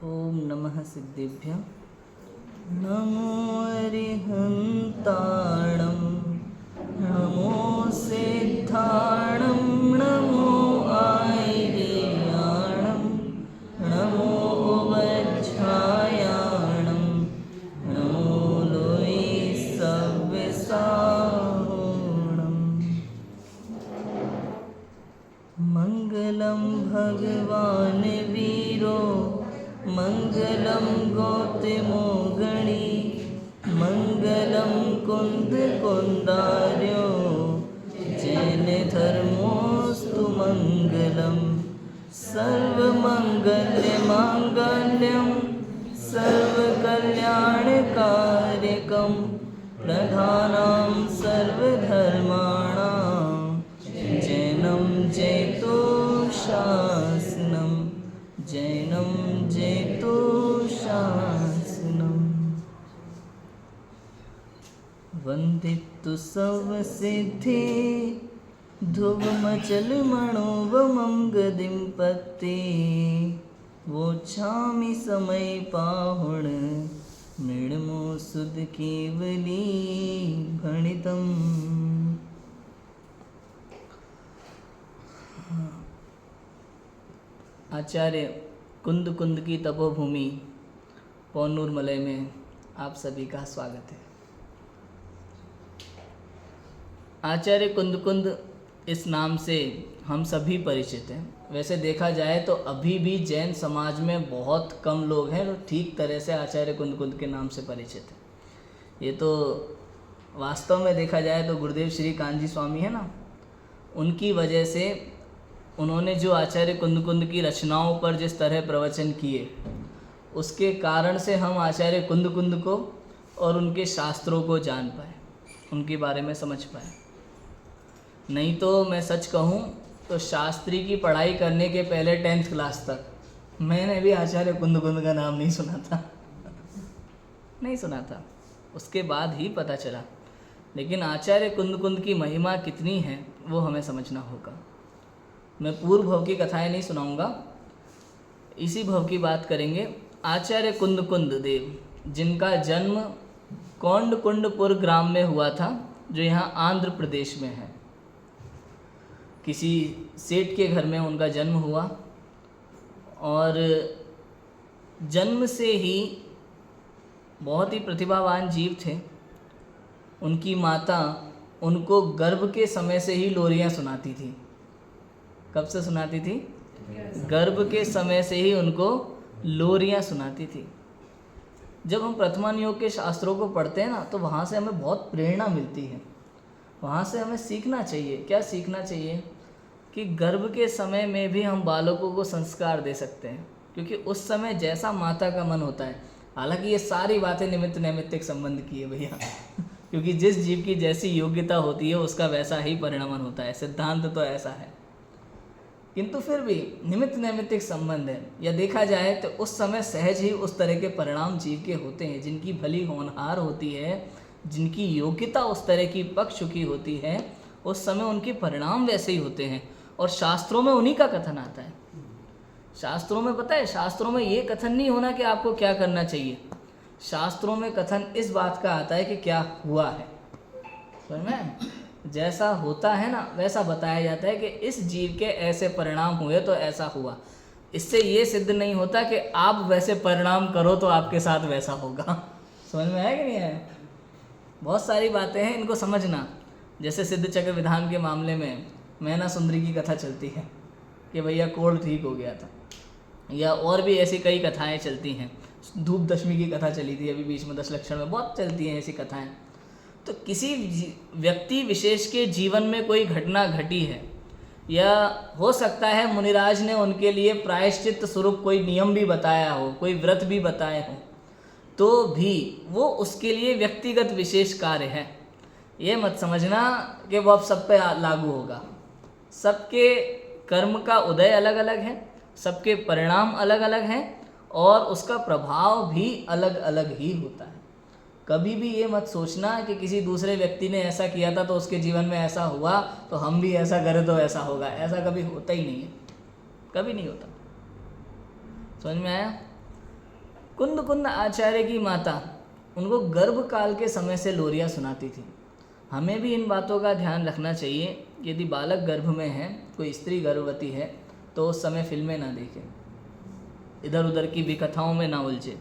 ओम नमः सिद्धेभ्यः। नमो अरिहन्ताणं नमो सिद्धाणं नमो आयर्याणं नमो वज्रायाणं नमो लोये सव्यसाहोणम्। मङ्गलं भगवान् वीरो मङ्गलं गौतमो गणी मङ्गलं कुन्दकुन्दार्यो जैनधर्मोऽस्तु मङ्गलं सर्वमङ्गलमाङ्गल्यं सर्वकल्याणकारिकं प्रधानं सर्वधर्माणां जैनं जैतोशासनं जैनं जैतोशासनम्। वन्दितु सर्वसिद्धे ध्रुवमचलमणोवमं गदिं पत्ते वोच्छामि समय पाहुण मृण्मो सुध केवली भणितम्। आचार्य कुंद कुंद की तपोभूमि पौनूर मलय में आप सभी का स्वागत है। आचार्य कुंद कुंद इस नाम से हम सभी परिचित हैं। वैसे देखा जाए तो अभी भी जैन समाज में बहुत कम लोग हैं जो ठीक तरह से आचार्य कुंद कुंद के नाम से परिचित हैं। ये तो वास्तव में देखा जाए तो गुरुदेव श्री कान्जी स्वामी है ना, उनकी वजह से उन्होंने जो आचार्य कुंद कुंद की रचनाओं पर जिस तरह प्रवचन किए, उसके कारण से हम आचार्य कुंद कुंद को और उनके शास्त्रों को जान पाए, उनके बारे में समझ पाए। नहीं तो मैं सच कहूँ तो शास्त्री की पढ़ाई करने के पहले 10th क्लास तक मैंने भी आचार्य कुंद कुंद का नाम नहीं सुना था नहीं सुना था, उसके बाद ही पता चला। लेकिन आचार्य कुंद कुंद की महिमा कितनी है वो हमें समझना होगा। मैं पूर्व भव की कथाएं नहीं सुनाऊंगा, इसी भव की बात करेंगे। आचार्य कुंद कुंद देव, जिनका जन्म कौंडकुंडपुर ग्राम में हुआ था, जो यहाँ आंध्र प्रदेश में है। किसी सेठ के घर में उनका जन्म हुआ और जन्म से ही बहुत ही प्रतिभावान जीव थे। उनकी माता उनको गर्भ के समय से ही लोरियां सुनाती थी। कब से सुनाती थी? गर्भ के समय से ही उनको लोरियां सुनाती थी। जब हम प्रथमान योग के शास्त्रों को पढ़ते हैं ना, तो वहाँ से हमें बहुत प्रेरणा मिलती है। वहाँ से हमें सीखना चाहिए। क्या सीखना चाहिए? कि गर्भ के समय में भी हम बालकों को संस्कार दे सकते हैं, क्योंकि उस समय जैसा माता का मन होता है। हालांकि ये सारी बातें निमित्त नैमित्तिक संबंध की है भैया क्योंकि जिस जीव की जैसी योग्यता होती है उसका वैसा ही परिणमन होता है, सिद्धांत तो ऐसा है। किंतु फिर भी निमित्त नैमित्तिक संबंध है। या देखा जाए तो उस समय सहज ही उस तरह के परिणाम जीव के होते हैं। जिनकी भली होनहार होती है, जिनकी योग्यता उस तरह की पक चुकी होती है, उस समय उनके परिणाम वैसे ही होते हैं। और शास्त्रों में उन्हीं का कथन आता है। शास्त्रों में पता है, शास्त्रों में ये कथन नहीं होना कि आपको क्या करना चाहिए। शास्त्रों में कथन इस बात का आता है कि क्या हुआ है। समझ में? जैसा होता है ना वैसा बताया जाता है कि इस जीव के ऐसे परिणाम हुए तो ऐसा हुआ। इससे ये सिद्ध नहीं होता कि आप वैसे परिणाम करो तो आपके साथ वैसा होगा। समझ में आया कि नहीं आया? बहुत सारी बातें हैं, इनको समझना। जैसे सिद्ध चक्र विधान के मामले में मैना सुंदरी की कथा चलती है कि भैया कोढ़ ठीक हो गया था, या और भी ऐसी कई कथाएं चलती हैं। धूप दशमी की कथा चली थी अभी बीच में, 10 लक्षण में बहुत चलती हैं ऐसी कथाएं। तो किसी व्यक्ति विशेष के जीवन में कोई घटना घटी है, या हो सकता है मुनिराज ने उनके लिए प्रायश्चित स्वरूप कोई नियम भी बताया हो, कोई व्रत भी बताए हो, तो भी वो उसके लिए व्यक्तिगत विशेष कार्य है। ये मत समझना कि वो अब सब पे लागू होगा। सबके कर्म का उदय अलग अलग है, सबके परिणाम अलग अलग हैं, और उसका प्रभाव भी अलग अलग ही होता है। कभी भी ये मत सोचना कि किसी दूसरे व्यक्ति ने ऐसा किया था तो उसके जीवन में ऐसा हुआ तो हम भी ऐसा करें तो ऐसा होगा। ऐसा कभी होता ही नहीं है, कभी नहीं होता। समझ में आया? कुंद कुंद आचार्य की माता उनको गर्भकाल के समय से लोरियां सुनाती थी। हमें भी इन बातों का ध्यान रखना चाहिए। यदि बालक गर्भ में है, कोई स्त्री गर्भवती है, तो उस समय फिल्में ना देखें, इधर उधर की भी कथाओं में ना उलझे।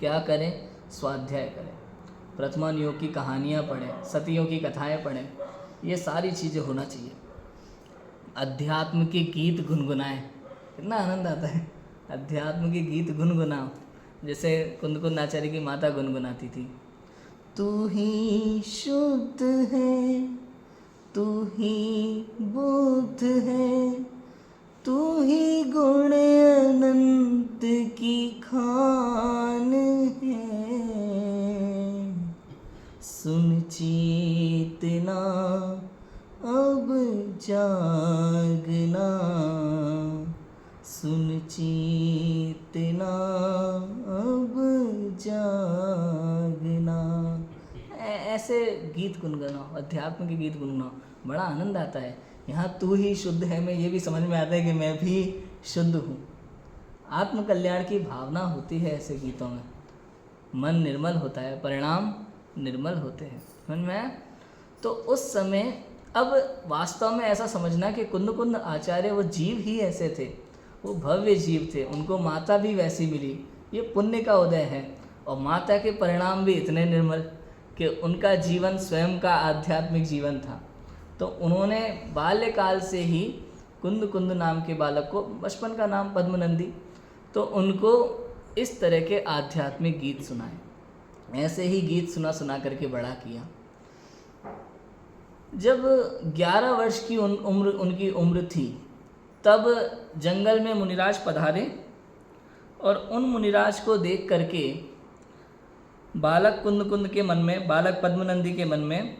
क्या करें? स्वाध्याय करें, प्रथमान योग की कहानियाँ पढ़ें, सतियों की कथाएं पढ़ें, ये सारी चीज़ें होना चाहिए। अध्यात्म के गीत गुनगुनाएं, कितना आनंद आता है। अध्यात्म के गीत गुनगुनाओ, जैसे कुंद कुंद आचार्य की माता गुनगुनाती थी। तू ही शुद्ध है, तू ही बुद्ध है, तू ही गुण अनंत की खान है। सुन चेतना अब जागना, सुन चेतना अब जागना। ऐसे गीत गुनगुनाओ, अध्यात्म के गीत गुनगुनाओ, बड़ा आनंद आता है। यहाँ तू ही शुद्ध है में ये भी समझ में आता है कि मैं भी शुद्ध हूँ। आत्म कल्याण की भावना होती है ऐसे गीतों में। मन निर्मल होता है, परिणाम निर्मल होते हैं। समझ में आया? तो उस समय अब वास्तव में ऐसा समझना कि कुंद कुंद आचार्य वो जीव ही ऐसे थे, वो भव्य जीव थे, उनको माता भी वैसी मिली, ये पुण्य का उदय है। और माता के परिणाम भी इतने निर्मल कि उनका जीवन स्वयं का आध्यात्मिक जीवन था। तो उन्होंने बाल्यकाल से ही कुंद कुंद नाम के बालक को, बचपन का नाम पद्मनंदी, तो उनको इस तरह के आध्यात्मिक गीत सुनाए। ऐसे ही गीत सुना सुना करके बड़ा किया। जब 11 वर्ष की उनकी उम्र थी, तब जंगल में मुनिराज पधारे और उन मुनिराज को देख करके बालक कुंद कुंद के मन में, बालक पद्मनंदी के मन में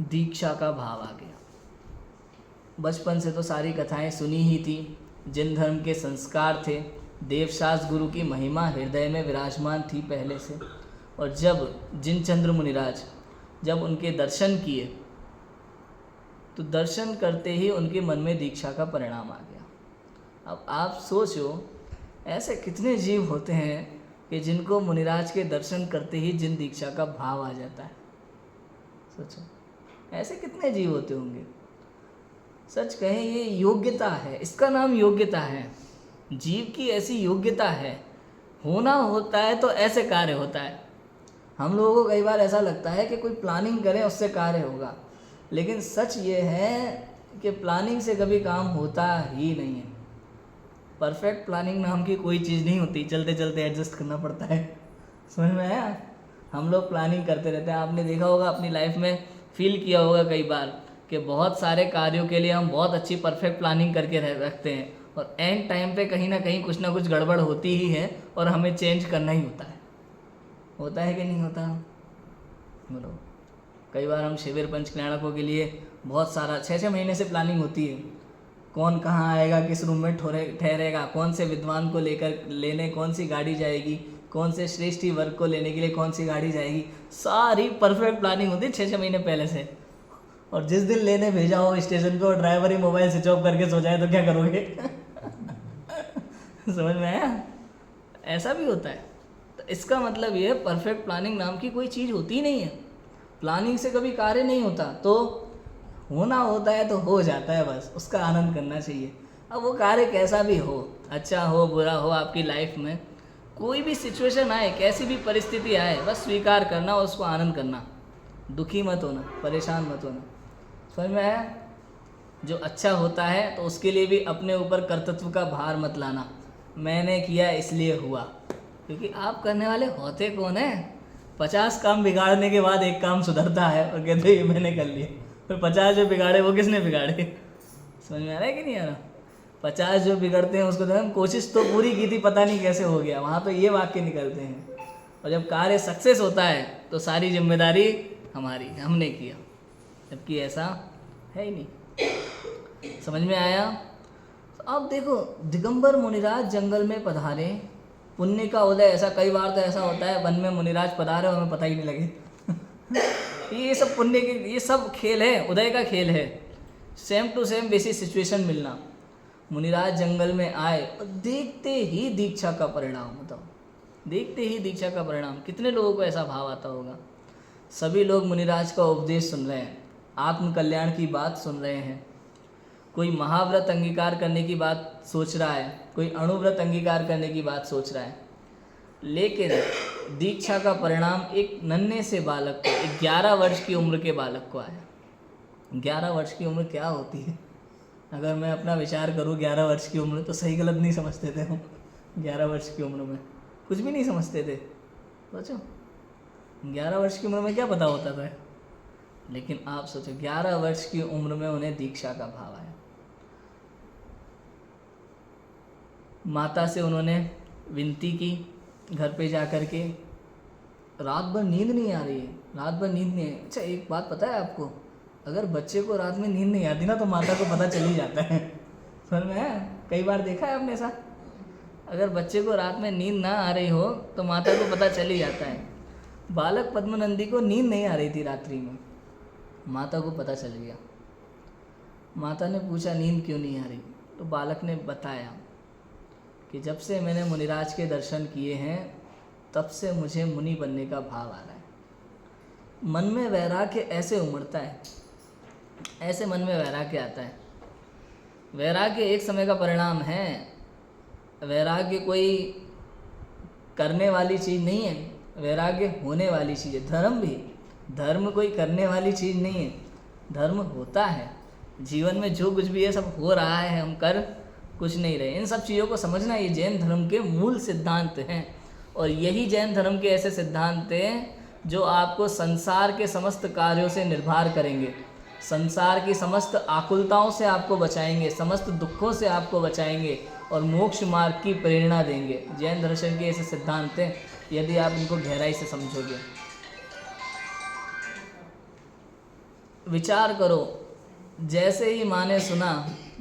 दीक्षा का भाव आ गया। बचपन से तो सारी कथाएं सुनी ही थी, जिन धर्म के संस्कार थे, देवशास गुरु की महिमा हृदय में विराजमान थी पहले से। और जब जिनचंद्र मुनिराज जब उनके दर्शन किए, तो दर्शन करते ही उनके मन में दीक्षा का परिणाम आ गया। अब आप सोचो, ऐसे कितने जीव होते हैं कि जिनको मुनिराज के दर्शन करते ही जिन दीक्षा का भाव आ जाता है। सोचो, ऐसे कितने जीव होते होंगे। सच कहें, ये योग्यता है, इसका नाम योग्यता है। जीव की ऐसी योग्यता है, होना होता है तो ऐसे कार्य होता है। हम लोगों को कई बार ऐसा लगता है कि कोई प्लानिंग करें उससे कार्य होगा, लेकिन सच ये है कि प्लानिंग से कभी काम होता ही नहीं है। परफेक्ट प्लानिंग नाम की कोई चीज़ नहीं होती, चलते चलते एडजस्ट करना पड़ता है। समझ में आया? हम लोग प्लानिंग करते रहते हैं। आपने देखा होगा, अपनी लाइफ में फील किया होगा कई बार कि बहुत सारे कार्यों के लिए हम बहुत अच्छी परफेक्ट प्लानिंग करके रखते हैं, और एंड टाइम पे कहीं ना कहीं कुछ ना कुछ गड़बड़ होती ही है और हमें चेंज करना ही होता है। होता है कि नहीं होता? बोलो। कई बार हम शिविर पंचकल्याणकों के लिए बहुत सारा 6-6 महीने से प्लानिंग होती है। कौन कहाँ आएगा, किस रूम में ठहरेगा, कौन से विद्वान को लेने कौन सी गाड़ी जाएगी, कौन से श्रेष्ठी वर्ग को लेने के लिए कौन सी गाड़ी जाएगी, सारी परफेक्ट प्लानिंग होती है 6-6 महीने पहले से। और जिस दिन लेने भेजा हो स्टेशन पे और ड्राइवर ही मोबाइल स्विच ऑफ करके सो जाए तो क्या करोगे? समझ में आया? ऐसा भी होता है। तो इसका मतलब ये, परफेक्ट प्लानिंग नाम की कोई चीज़ होती नहीं है। प्लानिंग से कभी कार्य नहीं होता, तो होना होता है तो हो जाता है, बस उसका आनंद करना चाहिए। अब वो कार्य कैसा भी हो, अच्छा हो बुरा हो, आपकी लाइफ में कोई भी सिचुएशन आए, कैसी भी परिस्थिति आए, बस स्वीकार करना और उसको आनंद करना। दुखी मत होना, परेशान मत होना। समझ में आया? जो अच्छा होता है तो उसके लिए भी अपने ऊपर कर्तृत्व का भार मत लाना, मैंने किया इसलिए हुआ, क्योंकि आप करने वाले होते कौन है? 50 काम बिगाड़ने के बाद एक काम सुधरता है और कहते ये मैंने कर लिया। फिर 50 जो बिगाड़े वो किसने बिगाड़े? समझ में आ रहा है कि नहीं आ रहा? 50 जो बिगड़ते हैं उसको तो हम कोशिश तो पूरी की थी, पता नहीं कैसे हो गया, वहाँ तो ये वाक्य निकलते हैं। और जब कार्य सक्सेस होता है तो सारी जिम्मेदारी हमारी, हमने किया, जबकि ऐसा है ही नहीं। समझ में आया? तो अब देखो, दिगंबर मुनिराज जंगल में पधारे, पुण्य का उदय। ऐसा कई बार तो ऐसा होता है, वन में मुनिराज पधारे और हमें पता ही नहीं लगे। ये सब पुण्य के, ये सब खेल है, उदय का खेल है। सेम टू सेम वैसी सिचुएशन मिलना। मुनिराज जंगल में आए और देखते ही दीक्षा का परिणाम, बताओ, देखते ही दीक्षा का परिणाम, कितने लोगों को ऐसा भाव आता होगा। सभी लोग मुनिराज का उपदेश सुन रहे हैं, आत्म कल्याण की बात सुन रहे हैं, कोई महाव्रत अंगीकार करने की बात सोच रहा है, कोई अणुव्रत अंगीकार करने की बात सोच रहा है, लेकिन दीक्षा का परिणाम एक नन्हे से बालक को, 11 वर्ष की उम्र के बालक को आया। 11 वर्ष की उम्र क्या होती है? अगर मैं अपना विचार करूँ 11 वर्ष की उम्र, तो सही गलत नहीं समझते थे हम। 11 वर्ष की उम्र में कुछ भी नहीं समझते थे, सोचो 11 वर्ष की उम्र में क्या पता होता था। लेकिन आप सोचो 11 वर्ष की उम्र में उन्हें दीक्षा का भाव आया। माता से उन्होंने विनती की, घर पे जा कर के, रात भर नींद नहीं आ रही है, रात भर नींद नहीं है। अच्छा एक बात पता है आपको, अगर बच्चे को रात में नींद नहीं आती ना तो माता को पता चल ही जाता है। समझ में है? कई बार देखा है आपने ऐसा, अगर बच्चे को रात में नींद ना आ रही हो तो माता को पता चल ही जाता है। बालक पद्मनंदी को नींद नहीं आ रही थी रात्रि में, माता को पता चल गया। माता ने पूछा नींद क्यों नहीं आ रही, तो बालक ने बताया कि जब से मैंने मुनिराज के दर्शन किए हैं तब से मुझे मुनि बनने का भाव आ रहा है। मन में वैराग्य ऐसे उमड़ता है, ऐसे मन में वैराग्य आता है। वैराग्य एक समय का परिणाम है, वैराग्य कोई करने वाली चीज़ नहीं है, वैराग्य होने वाली चीज़ है। धर्म भी, धर्म कोई करने वाली चीज़ नहीं है, धर्म होता है। जीवन में जो कुछ भी है सब हो रहा है, हम कर कुछ नहीं रहे। इन सब चीज़ों को समझना ये जैन धर्म के मूल सिद्धांत हैं। और यही जैन धर्म के ऐसे सिद्धांत हैं जो आपको संसार के समस्त कार्यों से निर्भर करेंगे, संसार की समस्त आकुलताओं से आपको बचाएंगे, समस्त दुखों से आपको बचाएंगे और मोक्ष मार्ग की प्रेरणा देंगे। जैन दर्शन के ऐसे सिद्धांत हैं, यदि आप इनको गहराई से समझोगे। विचार करो, जैसे ही माँ ने सुना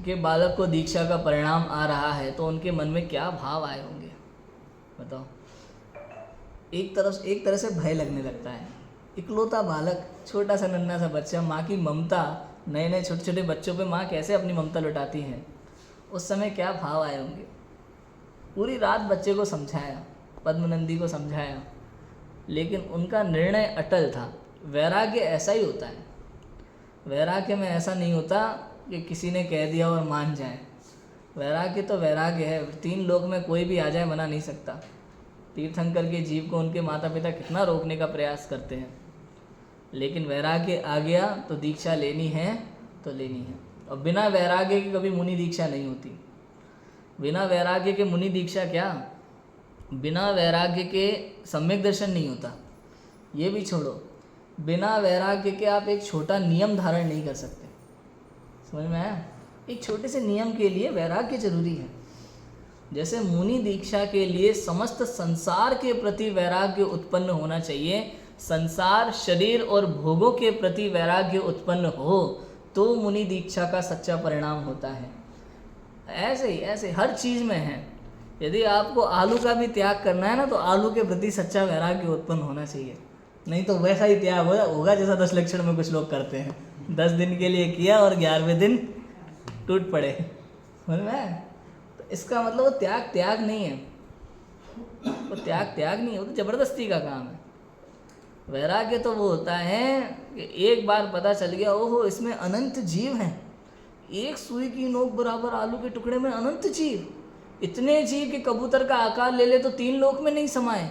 कि बालक को दीक्षा का परिणाम आ रहा है तो उनके मन में क्या भाव आए होंगे, बताओ। एक तरह से भय लगने लगता है। इकलौता बालक, छोटा सा नन्हा सा बच्चा, माँ की ममता, नए नए छोटे छोटे बच्चों पे माँ कैसे अपनी ममता लुटाती है, उस समय क्या भाव आए होंगे। पूरी रात बच्चे को समझाया, पद्मनंदी को समझाया, लेकिन उनका निर्णय अटल था। वैराग्य ऐसा ही होता है, वैराग्य में ऐसा नहीं होता कि किसी ने कह दिया और मान जाए। वैराग्य तो वैराग्य है, 3 लोक में कोई भी आ जाए मना नहीं सकता। तीर्थंकर के जीव को उनके माता पिता कितना रोकने का प्रयास करते हैं, लेकिन वैराग्य आ गया तो दीक्षा लेनी है तो लेनी है। और बिना वैराग्य के कभी मुनि दीक्षा नहीं होती। बिना वैराग्य के मुनि दीक्षा क्या, बिना वैराग्य के सम्यक दर्शन नहीं होता। ये भी छोड़ो, बिना वैराग्य के आप एक छोटा नियम धारण नहीं कर सकते। समझ में आया? एक छोटे से नियम के लिए वैराग्य जरूरी है। जैसे मुनि दीक्षा के लिए समस्त संसार के प्रति वैराग्य उत्पन्न होना चाहिए, संसार, शरीर और भोगों के प्रति वैराग्य उत्पन्न हो तो मुनि दीक्षा का सच्चा परिणाम होता है। ऐसे हर चीज़ में है। यदि आपको आलू का भी त्याग करना है ना, तो आलू के प्रति सच्चा वैराग्य उत्पन्न होना चाहिए, नहीं तो वैसा ही त्याग होगा जैसा 10 लक्षण में कुछ लोग करते हैं। 10 दिन के लिए किया और 11वें दिन टूट पड़े। समझ में? तो इसका मतलब वो त्याग नहीं है, वो त्याग नहीं है, वो तो जबरदस्ती का काम है। वैराग्य तो वो होता है कि एक बार पता चल गया, ओहो इसमें अनंत जीव हैं, एक सुई की नोक बराबर आलू के टुकड़े में अनंत जीव, इतने जीव कि कबूतर का आकार ले ले तो 3 लोक में नहीं समाए।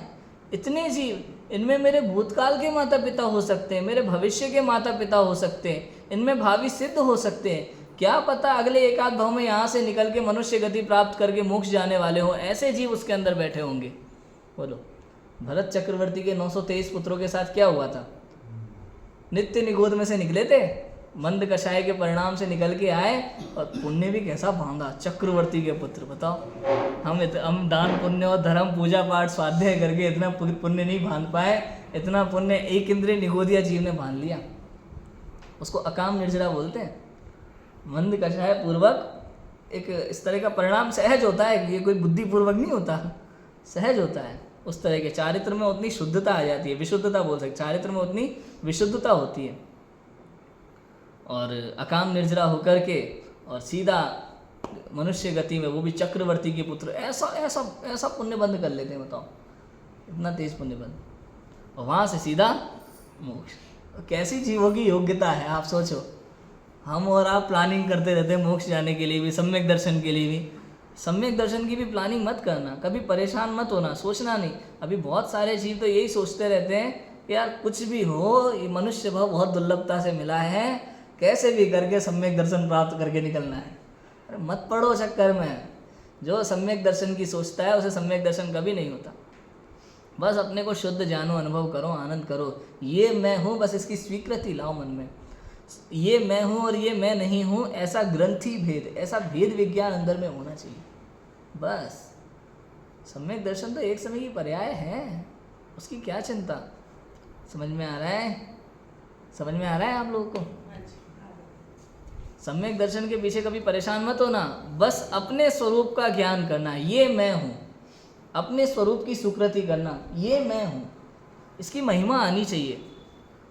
इतने जीव, इनमें मेरे भूतकाल के माता पिता हो सकते हैं, मेरे भविष्य के माता पिता हो सकते हैं, इनमें भावी सिद्ध हो सकते हैं। क्या पता अगले 1 आध भाव में यहाँ से निकल के मनुष्य गति प्राप्त करके मोक्ष जाने वाले हों, ऐसे जीव उसके अंदर बैठे होंगे। बोलो, भरत चक्रवर्ती के 923 पुत्रों के साथ क्या हुआ था? नित्य निगोद में से निकले थे, मंद कषाय के परिणाम से निकल के आए और पुण्य भी कैसा बांधा, चक्रवर्ती के पुत्र। बताओ, हम दान पुण्य और धर्म पूजा पाठ स्वाध्याय करके इतना पुण्य नहीं बांध पाए, इतना पुण्य एक इंद्रिय निगोदिया जीव ने बांध लिया। उसको अकाम निर्जरा बोलते हैं। मंद कषाय पूर्वक एक इस तरह का परिणाम सहज होता है, ये कोई बुद्धिपूर्वक नहीं होता, सहज होता है। उस तरह के चारित्र में उतनी शुद्धता आ जाती है, विशुद्धता बोल सकते, चारित्र में उतनी विशुद्धता होती है। और अकाम निर्जरा होकर के और सीधा मनुष्य गति में, वो भी चक्रवर्ती के पुत्र, ऐसा ऐसा ऐसा पुण्य बंद कर लेते हैं, बताओ इतना तेज पुण्य बंद, और वहाँ से सीधा मोक्ष। कैसी जीवों की योग्यता है आप सोचो। हम और आप प्लानिंग करते रहते हैं मोक्ष जाने के लिए भी, सम्यक दर्शन के लिए भी। सम्यक दर्शन की भी प्लानिंग मत करना, कभी परेशान मत होना, सोचना नहीं। अभी बहुत सारे जीव तो यही सोचते रहते हैं कि यार कुछ भी हो, ये मनुष्य भाव बहुत दुर्लभता से मिला है, कैसे भी करके सम्यक दर्शन प्राप्त करके निकलना है। अरे मत पड़ो चक्कर में। जो सम्यक दर्शन की सोचता है उसे सम्यक दर्शन कभी नहीं होता। बस अपने को शुद्ध जानो, अनुभव करो, आनंद करो। ये मैं हूँ, बस इसकी स्वीकृति लाओ मन में। ये मैं हूँ और ये मैं नहीं हूँ, ऐसा ग्रंथि भेद, ऐसा भेद विज्ञान अंदर में होना चाहिए। बस सम्यक दर्शन तो एक समय की पर्याय है, उसकी क्या चिंता। समझ में आ रहा है? समझ में आ रहा है आप लोगों को? सम्यक दर्शन के पीछे कभी परेशान मत होना, बस अपने स्वरूप का ज्ञान करना, ये मैं हूँ। अपने स्वरूप की स्वीकृति करना, ये मैं हूँ। इसकी महिमा आनी चाहिए।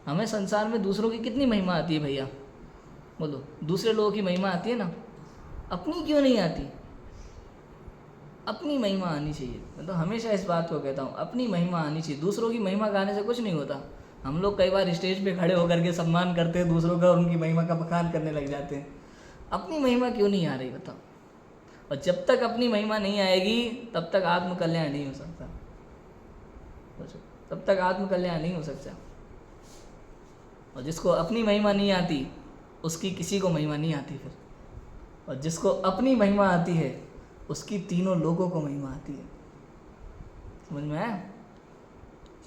हमें संसार में दूसरों की कितनी महिमा आती है भैया, बोलो। दूसरे लोगों की महिमा आती है ना, अपनी क्यों नहीं आती? अपनी महिमा आनी चाहिए। मैं तो हमेशा इस बात को कहता हूँ, अपनी महिमा आनी चाहिए। दूसरों की महिमा गाने से कुछ नहीं होता। हम लोग कई बार स्टेज पे खड़े होकर के सम्मान करते हैं दूसरों का और उनकी महिमा का बखान करने लग जाते हैं। अपनी महिमा क्यों नहीं आ रही बताओ? और जब तक अपनी महिमा नहीं आएगी तब तक आत्मकल्याण नहीं हो सकता। तब तक आत्मकल्याण नहीं हो सकता। और जिसको अपनी महिमा नहीं आती उसकी किसी को महिमा नहीं आती फिर। और जिसको अपनी महिमा आती है उसकी तीनों लोगों को महिमा आती है। समझ में आया?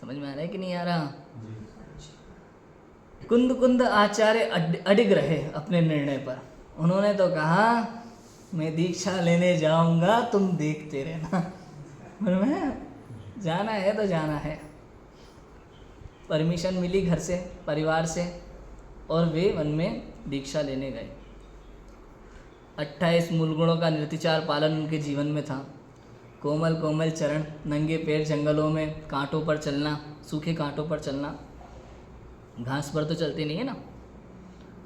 समझ में आ रहा है कि नहीं आ रहा? कुंद कुंद आचार्य अडिग रहे अपने निर्णय पर। उन्होंने तो कहा मैं दीक्षा लेने जाऊंगा, तुम देखते रहना। समझ में आया? जाना है तो जाना है। परमिशन मिली घर से, परिवार से, और वे वन में दीक्षा लेने गए। 28 मूल गुणों का निर्विचार पालन उनके जीवन में था। कोमल कोमल चरण, नंगे पैर जंगलों में कांटों पर चलना, सूखे कांटों पर चलना। घास पर तो चलती नहीं है ना,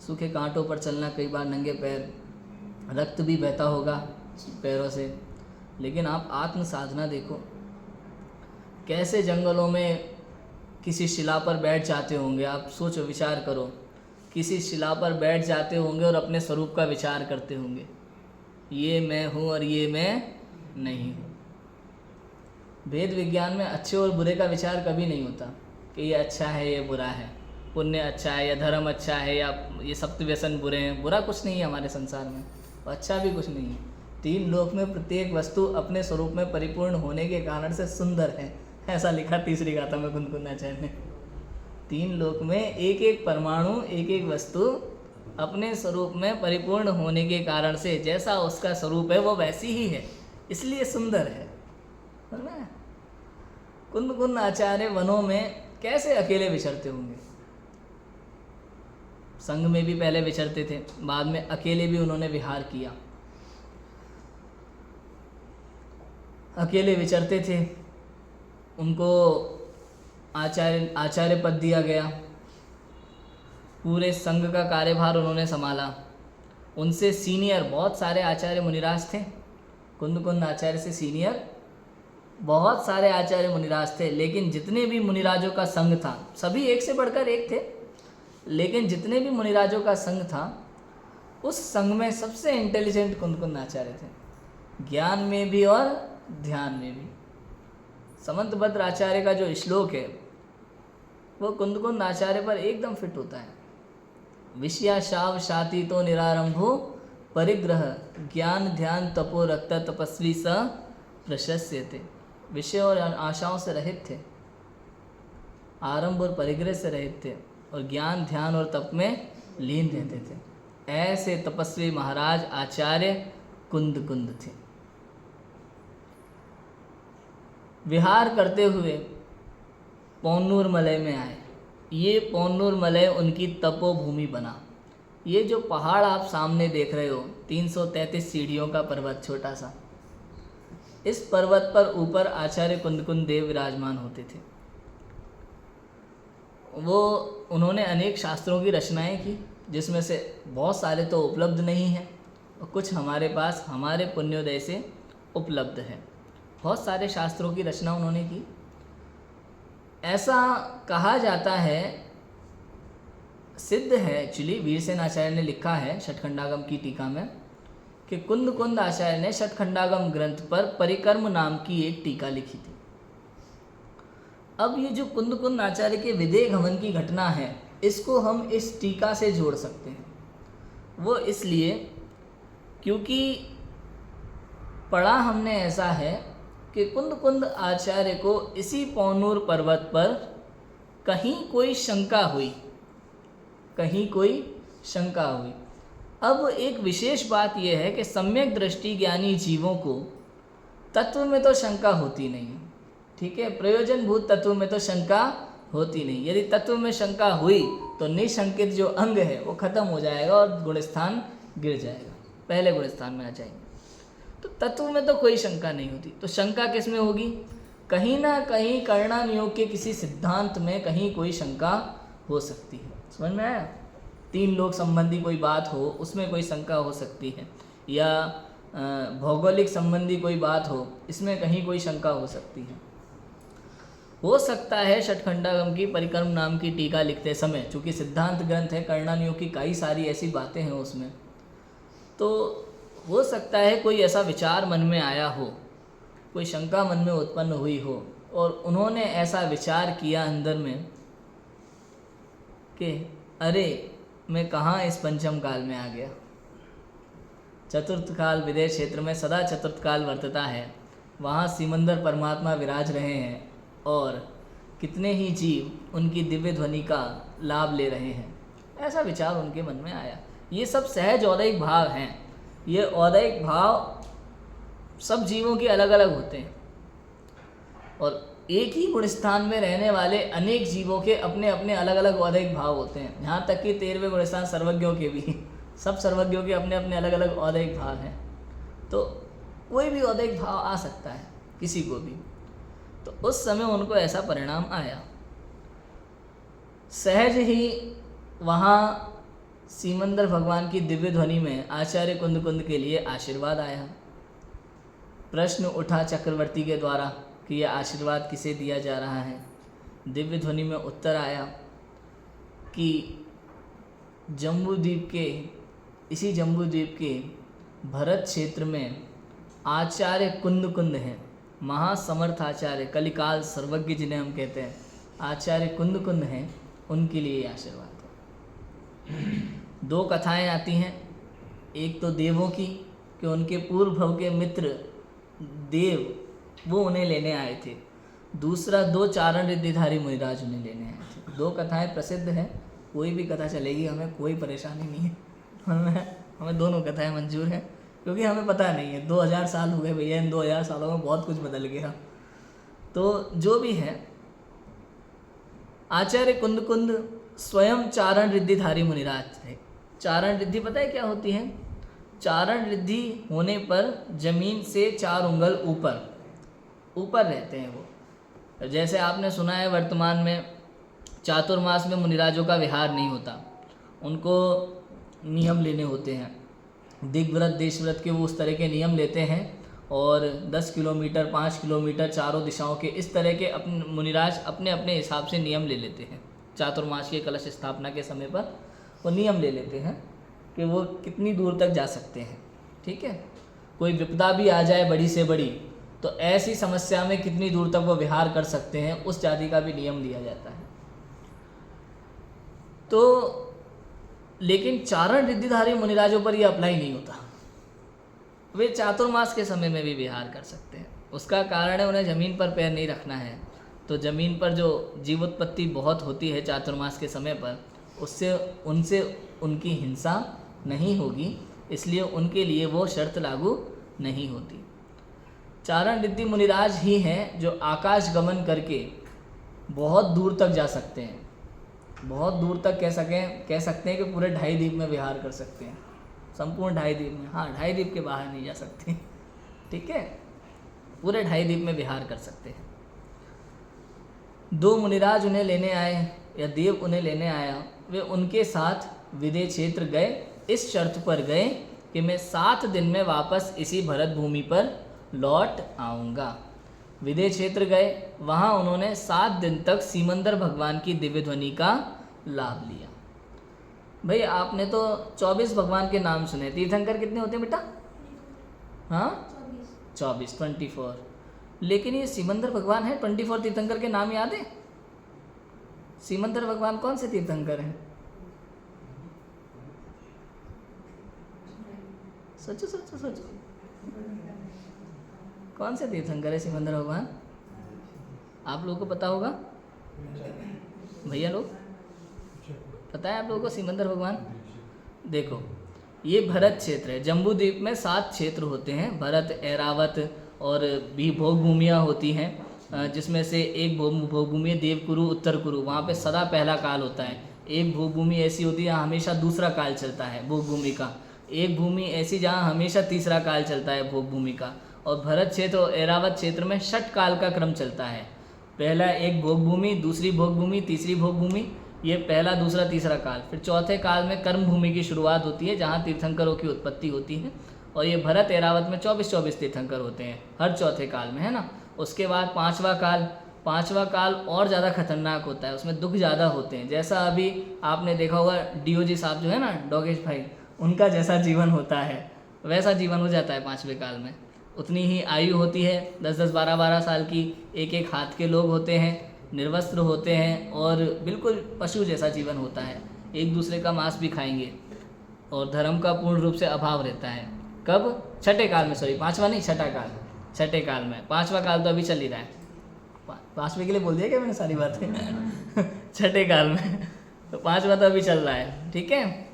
सूखे कांटों पर चलना, कई बार नंगे पैर, रक्त भी बहता होगा पैरों से। लेकिन आप आत्म साधना देखो, कैसे जंगलों में किसी शिला पर बैठ जाते होंगे। आप सोचो, विचार करो, किसी शिला पर बैठ जाते होंगे और अपने स्वरूप का विचार करते होंगे, ये मैं हूँ और ये मैं नहीं हूँ। वेद विज्ञान में अच्छे और बुरे का विचार कभी नहीं होता कि ये अच्छा है ये बुरा है, पुण्य अच्छा है या धर्म अच्छा है या ये सप्त व्यसन बुरे हैं। बुरा कुछ नहीं है हमारे संसार में, और अच्छा भी कुछ नहीं है। तीन लोक में प्रत्येक वस्तु अपने स्वरूप में परिपूर्ण होने के कारण से सुंदर है, ऐसा लिखा तीसरी गाथा में कुंदकुंदाचार्य ने। तीन लोक में एक एक परमाणु, एक एक वस्तु अपने स्वरूप में परिपूर्ण होने के कारण से जैसा उसका स्वरूप है वो वैसी ही है, इसलिए सुंदर है। कुंद आचार्य वनों में कैसे अकेले विचरते होंगे। संघ में भी पहले विचरते थे, बाद में अकेले भी उन्होंने विहार किया। अकेले विचरते थे, उनको आचार्य पद दिया गया। पूरे संघ का कार्यभार उन्होंने संभाला। उनसे सीनियर बहुत सारे आचार्य मुनिराज थे। कुंद आचार्य से सीनियर बहुत सारे आचार्य मुनिराज थे, लेकिन जितने भी मुनिराजों का संघ था, सभी एक से बढ़कर एक थे, लेकिन जितने भी मुनिराजों का संघ था उस संघ में सबसे इंटेलिजेंट कुंद आचार्य थे, ज्ञान में भी और ध्यान में भी। समंतभद्र आचार्य का जो श्लोक है वो कुंद आचार्य पर एकदम फिट होता है। विषया शाव शाति तो निरारंभो परिग्रह ज्ञान ध्यान तपो रक्त तपस्वी स प्रशस्यते। विषय और आशाओं से रहित थे, आरंभ और परिग्रह से रहित थे, और ज्ञान ध्यान और तप में लीन रहते थे। ऐसे तपस्वी महाराज आचार्य कुंद थे। विहार करते हुए पौन्नूर मलय में आए। ये पौन्नूर मलय उनकी तपोभूमि बना। ये जो पहाड़ आप सामने देख रहे हो, 333 सीढ़ियों का पर्वत, छोटा सा, इस पर्वत पर ऊपर आचार्य कुंद देव विराजमान होते थे। वो उन्होंने अनेक शास्त्रों की रचनाएं की, जिसमें से बहुत सारे तो उपलब्ध नहीं हैं, और कुछ हमारे पास हमारे पुण्योदय से उपलब्ध है। बहुत सारे शास्त्रों की रचना उन्होंने की। ऐसा कहा जाता है, सिद्ध है एक्चुअली, वीरसेन आचार्य ने लिखा है षटखंडागम की टीका में कि कुंद कुंद आचार्य ने षटखंडागम ग्रंथ पर परिकर्म नाम की एक टीका लिखी थी। अब ये जो कुंद कुंद आचार्य के विदेह गमन की घटना है, इसको हम इस टीका से जोड़ सकते हैं। वो इसलिए क्योंकि पढ़ा हमने ऐसा है कि कुंद कुंद आचार्य को इसी पौनूर पर्वत पर कहीं कोई शंका हुई। अब एक विशेष बात यह है कि सम्यक दृष्टि ज्ञानी जीवों को तत्व में तो शंका होती नहीं है, ठीक है, प्रयोजनभूत तत्व में तो शंका होती नहीं। यदि तत्व में शंका हुई तो निशंकित जो अंग है वो खत्म हो जाएगा और गुणस्थान गिर जाएगा, पहले गुणस्थान में आ जाएंगे। तो तत्व में तो कोई शंका नहीं होती, तो शंका किस में होगी? कहीं ना कहीं कर्णानुयोग के किसी सिद्धांत में कहीं कोई शंका हो सकती है। समझ में आया? तीन लोक संबंधी कोई बात हो, उसमें कोई शंका हो सकती है, या भौगोलिक संबंधी कोई बात हो, इसमें कहीं कोई शंका हो सकती है। हो सकता है षटखंडागम की परिक्रम नाम की टीका लिखते समय, चूँकि सिद्धांत ग्रंथ है, कर्णानुयोग की कई सारी ऐसी बातें हैं उसमें, तो हो सकता है कोई ऐसा विचार मन में आया हो, कोई शंका मन में उत्पन्न हुई हो, और उन्होंने ऐसा विचार किया अंदर में कि अरे मैं कहाँ इस पंचम काल में आ गया। चतुर्थ काल विदेह क्षेत्र में सदा चतुर्थ काल वर्तता है, वहाँ सिमंदर परमात्मा विराज रहे हैं और कितने ही जीव उनकी दिव्य ध्वनि का लाभ ले रहे हैं। ऐसा विचार उनके मन में आया। ये सब सहज औदैहिक भाव हैं। ये औदैहिक भाव सब जीवों के अलग अलग होते हैं, और एक ही गुणस्थान में रहने वाले अनेक जीवों के अपने अपने अलग अलग औदैहिक भाव होते हैं। यहाँ तक कि 13वें गुणस्थान सर्वज्ञों के भी, सब सर्वज्ञों के अपने अपने अलग अलग औदैहिक भाव हैं। तो कोई भी औदैहिक भाव आ सकता है किसी को भी। तो उस समय उनको ऐसा परिणाम आया। सहज ही वहाँ सीमंदर भगवान की दिव्य ध्वनि में आचार्य कुंद कुंद के लिए आशीर्वाद आया। प्रश्न उठा चक्रवर्ती के द्वारा कि यह आशीर्वाद किसे दिया जा रहा है। दिव्य ध्वनि में उत्तर आया कि जम्बूद्वीप के, इसी जम्बूद्वीप के भरत क्षेत्र में आचार्य कुंद कुंद हैं, महासमर्थ आचार्य, कलिकाल सर्वज्ञ जिन्हें हम कहते हैं, आचार्य कुंद कुंद हैं, उनके लिए आशीर्वाद है। दो कथाएं आती हैं, एक तो देवों की कि उनके पूर्व भव के मित्र देव वो उन्हें लेने आए थे, दूसरा दो चारण रिद्धिधारी मुनिराज उन्हें लेने आए थे। दो कथाएं प्रसिद्ध हैं, कोई भी कथा चलेगी, हमें कोई परेशानी नहीं है। हमें दोनों कथाएं मंजूर हैं, क्योंकि हमें पता नहीं है 2000 साल हो गए भैया, इन 2000 सालों में बहुत कुछ बदल गया। तो जो भी है, आचार्य कुंद कुंद स्वयं चारण रिद्धिधारी मुनिराज थे। चारण रिद्धि पता है क्या होती है? चारण रिद्धि होने पर जमीन से 4 उंगल ऊपर रहते हैं वो। जैसे आपने सुना है वर्तमान में चातुर्मास में मुनिराजों का विहार नहीं होता, उनको नियम लेने होते हैं, दिग्व्रत देशव्रत के वो उस तरह के नियम लेते हैं, और 10 किलोमीटर 5 किलोमीटर चारों दिशाओं के इस तरह के अपने मुनिराज अपने अपने हिसाब से नियम ले लेते हैं। चातुर्मास के कलश स्थापना के समय पर वो नियम ले लेते हैं कि वो कितनी दूर तक जा सकते हैं। ठीक है, कोई विपदा भी आ जाए बड़ी से बड़ी, तो ऐसी समस्या में कितनी दूर तक वो विहार कर सकते हैं, उस जाति का भी नियम लिया जाता है। तो लेकिन चारण रिद्धिधारी मुनिराजों पर यह अप्लाई नहीं होता, वे चातुर्मास के समय में भी विहार कर सकते हैं। उसका कारण है उन्हें ज़मीन पर पैर नहीं रखना है। तो ज़मीन पर जो जीवोत्पत्ति बहुत होती है चातुर्मास के समय पर, उससे उनसे उनकी हिंसा नहीं होगी, इसलिए उनके लिए वो शर्त लागू नहीं होती। चारण रिद्धि मुनिराज ही हैं जो आकाश गमन करके बहुत दूर तक जा सकते हैं। बहुत दूर तक कह सकते हैं कि पूरे 2.5 द्वीप में विहार कर सकते हैं, संपूर्ण 2.5 द्वीप में। हाँ, 2.5 द्वीप के बाहर नहीं जा सकते, ठीक है, पूरे 2.5 द्वीप में विहार कर सकते हैं। 2 मुनिराज उन्हें लेने आए, या देव उन्हें लेने आया, वे उनके साथ विदेह क्षेत्र गए, इस शर्त पर गए कि मैं 7 दिन में वापस इसी भरत भूमि पर लौट आऊँगा। विदेह क्षेत्र गए, वहाँ उन्होंने 7 दिन तक सीमंदर भगवान की दिव्य ध्वनि का लाभ लिया। भाई आपने तो 24 भगवान के नाम सुने, तीर्थंकर कितने होते हैं बेटा? हाँ 24 लेकिन ये सीमंदर भगवान है, 24 तीर्थंकर के नाम याद है? सीमंदर भगवान कौन से तीर्थंकर हैं? सोचो सोचो सोचो, कौन से तीर्थंकर है सीमंदर भगवान? आप लोगों को पता होगा भैया लोग, पता है आप लोगों को सीमंदर भगवान? देखो ये भरत क्षेत्र है, जम्बू द्वीप में 7 क्षेत्र होते हैं, भरत, ऐरावत और भी भोग भूमियाँ होती हैं, जिसमें से एक भोग भूमि है देवकुरु, उत्तर कुरु, वहाँ पे सदा पहला काल होता है। एक भोग भूमि ऐसी होती है हमेशा दूसरा काल चलता है भोग भूमि का, एक भूमि ऐसी जहाँ हमेशा तीसरा काल चलता है भोग भूमि का। और भरत क्षेत्र और ऐरावत क्षेत्र में षट काल का क्रम चलता है, पहला एक भोग भूमि, दूसरी भोग भूमि, तीसरी भोग भूमि, ये पहला दूसरा तीसरा काल। फिर चौथे काल में कर्म भूमि की शुरुआत होती है जहाँ तीर्थंकरों की उत्पत्ति होती है, और ये भरत ऐरावत में 24 तीर्थंकर होते हैं हर चौथे काल में, है ना। उसके बाद पांचवा काल और ज़्यादा खतरनाक होता है, उसमें दुख ज़्यादा होते हैं, जैसा अभी आपने देखा होगा DOG साहब जो है ना, डोगेश भाई, उनका जैसा जीवन होता है वैसा जीवन हो जाता है 5वें काल में। उतनी ही आयु होती है, 10-10, 12-12 साल की, एक हाथ के लोग होते हैं, निर्वस्त्र होते हैं और बिल्कुल पशु जैसा जीवन होता है, एक दूसरे का मांस भी खाएंगे, और धर्म का पूर्ण रूप से अभाव रहता है। कब? छठे काल में, सॉरी 5वां नहीं, छठा काल, छठे काल में। 5वां काल तो अभी चल ही रहा है, 5वें के लिए बोल दिया क्या मैंने सारी बातें? छठे काल में, तो 5वां तो अभी चल रहा है, ठीक है।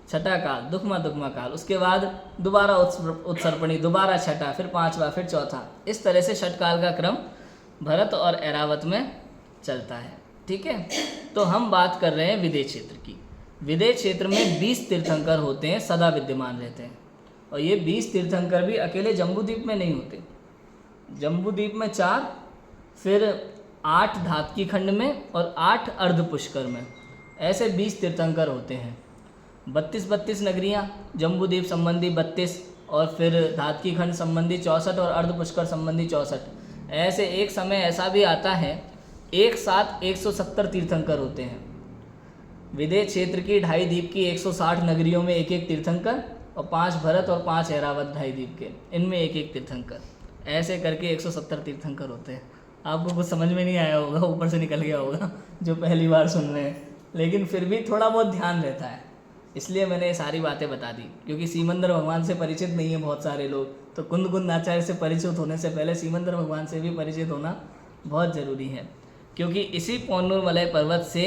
छठा काल दुखमा काल, उसके बाद दोबारा उत्सर्पणी, दोबारा छठा, फिर 5वां, फिर चौथा, इस तरह से षट काल का क्रम भरत और ऐरावत में चलता है, ठीक है। तो हम बात कर रहे हैं विदेह क्षेत्र की। विदेह क्षेत्र में 20 तीर्थंकर होते हैं, सदा विद्यमान रहते हैं, और ये 20 तीर्थंकर भी अकेले जम्बूद्वीप में नहीं होते, जम्बूद्वीप में 4, फिर 8 धातकी खंड में और 8 अर्ध पुष्कर में, ऐसे 20 तीर्थंकर होते हैं। 32 नगरियाँ, जम्बूद्वीप संबंधी 32, और फिर धातकी खंड संबंधी 64 और अर्ध पुष्कर संबंधी 64। ऐसे एक समय ऐसा भी आता है एक साथ 170 तीर्थंकर होते हैं। विदेह क्षेत्र की 2.5 द्वीप की 160 नगरियों में एक तीर्थंकर, और 5 भरत और 5 ऐरावत 2.5 द्वीप के, इनमें एक तीर्थंकर, ऐसे करके 170 तीर्थंकर होते हैं। आपको कुछ समझ में नहीं आया होगा, ऊपर से निकल गया होगा जो पहली बार सुन रहे हैं, लेकिन फिर भी थोड़ा बहुत ध्यान रहता है, इसलिए मैंने ये सारी बातें बता दी। क्योंकि सीमंदर भगवान से परिचित नहीं है बहुत सारे लोग, तो कुंद आचार्य से परिचित होने से पहले सीमंदर भगवान से भी परिचित होना बहुत ज़रूरी है। क्योंकि इसी पौनूर मलय पर्वत से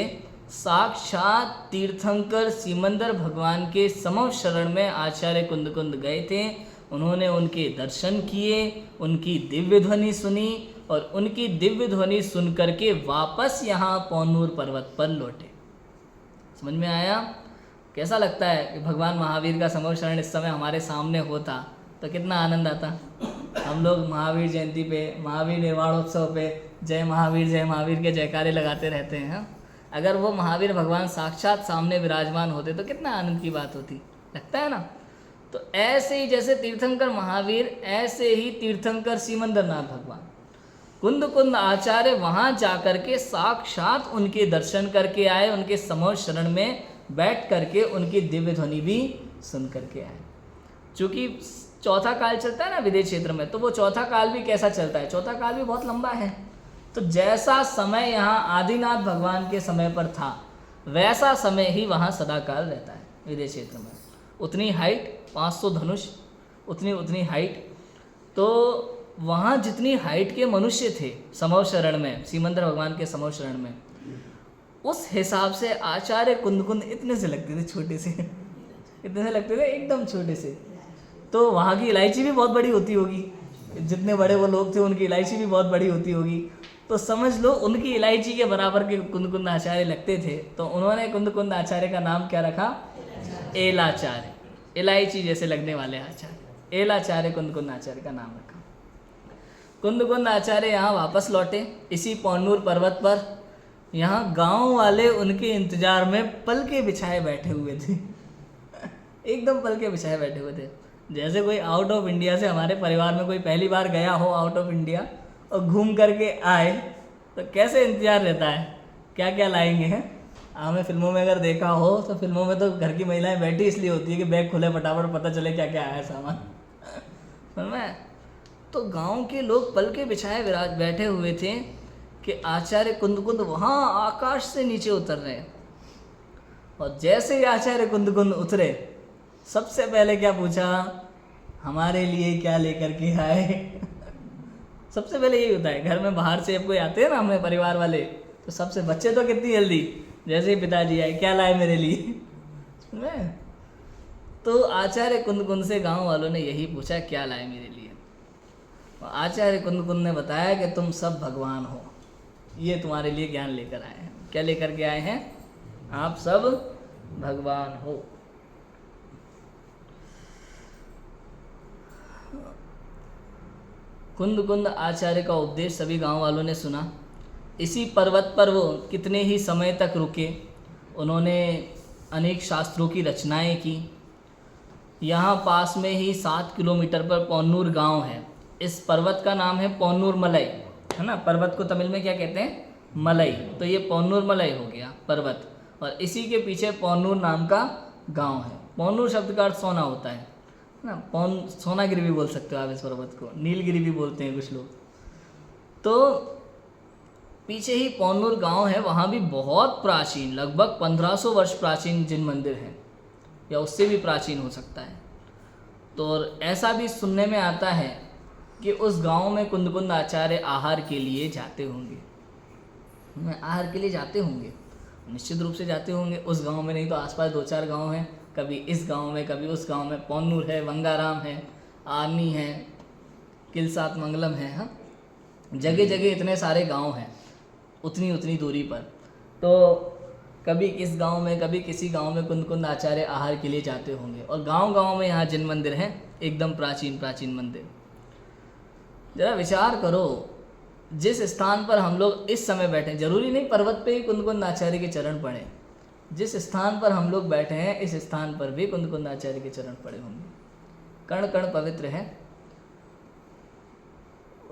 साक्षात तीर्थंकर सीमंदर भगवान के समव शरण में आचार्य कुंद गए थे। उन्होंने उनके दर्शन किए, उनकी दिव्य ध्वनि सुनी, और उनकी दिव्य ध्वनि सुन करके वापस यहाँ पौनूर पर्वत पर लौटे। समझ में आया? कैसा लगता है कि भगवान महावीर का समव शरण इस समय हमारे सामने होता तो कितना आनंद आता। हम लोग महावीर जयंती पे, महावीर निर्वाणोत्सव पे जय महावीर के जयकारे लगाते रहते हैं। अगर वो महावीर भगवान साक्षात सामने विराजमान होते तो कितना आनंद की बात होती, लगता है ना। तो ऐसे ही जैसे तीर्थंकर महावीर, ऐसे ही तीर्थंकर सीमंदरनाथ भगवान कुंद आचार्य वहाँ जाकर के साक्षात उनके दर्शन करके आए, उनके समव शरण में बैठ करके उनकी दिव्य ध्वनि भी सुन करके आए। चूँकि चौथा काल चलता है ना विदेह क्षेत्र में, तो वो चौथा काल भी कैसा चलता है, चौथा काल भी बहुत लंबा है। तो जैसा समय यहाँ आदिनाथ भगवान के समय पर था, वैसा समय ही वहाँ सदा काल रहता है विदेह क्षेत्र में। उतनी हाइट, 500 धनुष, उतनी हाइट। तो वहाँ जितनी हाइट के मनुष्य थे समव शरण में, सीमंदर भगवान के समव शरण में, उस हिसाब से आचार्य कुंद इतने से लगते थे, छोटे से, इतने से लगते थे, एकदम छोटे से। तो वहाँ की इलायची भी बहुत बड़ी होती होगी, जितने बड़े वो लोग थे उनकी इलायची भी बहुत बड़ी होती होगी। तो समझ लो उनकी इलायची के बराबर के कुंद आचार्य लगते थे। तो उन्होंने कुंद आचार्य का नाम क्या रखा? एलाचार्य, इलायची जैसे लगने वाले आचार्य, एलाचार्य कुंद आचार्य का नाम रखा। कुंद आचार्य यहाँ वापस लौटे इसी पौनूर पर्वत पर। यहाँ गांव वाले उनके इंतजार में पलके बिछाए बैठे हुए थे। एकदम पल के बिछाए बैठे हुए थे। जैसे कोई आउट ऑफ इंडिया से, हमारे परिवार में कोई पहली बार गया हो आउट ऑफ इंडिया और घूम करके आए तो कैसे इंतजार रहता है क्या क्या लाएंगे हैं। हमें फिल्मों में अगर देखा हो तो फिल्मों में तो घर की महिलाएं बैठी इसलिए होती है कि बैग खुले फटाफट पता चले क्या क्या आया सामान। समझ में? तो गांव के लोग पल के बिछाए विराज बैठे हुए थे कि आचार्य कुंद वहाँ आकाश से नीचे उतर रहे हैं। और जैसे ही आचार्य कुंद उतरे, सबसे पहले क्या पूछा, हमारे लिए क्या लेकर के आए। सबसे पहले यही होता है, घर में बाहर से अब कोई आते हैं ना हमें परिवार वाले, तो सबसे बच्चे तो कितनी जल्दी, जैसे ही पिताजी आए, क्या लाए मेरे लिए। तो आचार्य कुंद से गांव वालों ने यही पूछा, क्या लाए मेरे लिए। और आचार्य कुंद ने बताया कि तुम सब भगवान हो, ये तुम्हारे लिए ज्ञान लेकर आए हैं। क्या लेकर के आए हैं? आप सब भगवान हो। कुंद आचार्य का उपदेश सभी गांव वालों ने सुना। इसी पर्वत पर वो कितने ही समय तक रुके। उन्होंने अनेक शास्त्रों की रचनाएं की। यहाँ पास में ही 7 किलोमीटर पर पौन्नूर गांव है। इस पर्वत का नाम है पौन्नूर मलई, है ना। पर्वत को तमिल में क्या कहते हैं? मलई। तो ये पौन्नूर मलई हो गया पर्वत, और इसी के पीछे पौन्नूर नाम का गांव है। पौन्नूर शब्द का अर्थ सोना होता है ना। सोनागिरी भी बोल सकते हो आप इस पर्वत को, नीलगिरी भी बोलते हैं कुछ लोग। तो पीछे ही पौन्नूर गांव है, वहाँ भी बहुत प्राचीन, लगभग 1500 वर्ष प्राचीन जिन मंदिर है, या उससे भी प्राचीन हो सकता है। तो ऐसा भी सुनने में आता है कि उस गांव में कुंद आचार्य आहार के लिए जाते होंगे। आहार के लिए जाते होंगे, निश्चित रूप से जाते होंगे। उस गांव में नहीं तो आसपास 2-4 गांव हैं, कभी इस गांव में कभी उस गांव में। पौन्नूर है, वंगाराम है, आर्नी है, किलसात मंगलम है। हाँ, जगह जगह इतने सारे गांव हैं, उतनी उतनी दूरी पर। तो कभी इस गांव में कभी किसी गांव में कुंद आचार्य आहार के लिए जाते होंगे। और गांव गांव में यहाँ जिन मंदिर हैं, एकदम प्राचीन प्राचीन मंदिर। जरा विचार करो, जिस स्थान पर हम लोग इस समय बैठे, जरूरी नहीं पर्वत पे ही कुंद आचार्य के चरण पड़े, जिस स्थान पर हम लोग बैठे हैं इस स्थान पर भी कुंद आचार्य के चरण पड़े होंगे। कण कण पवित्र है,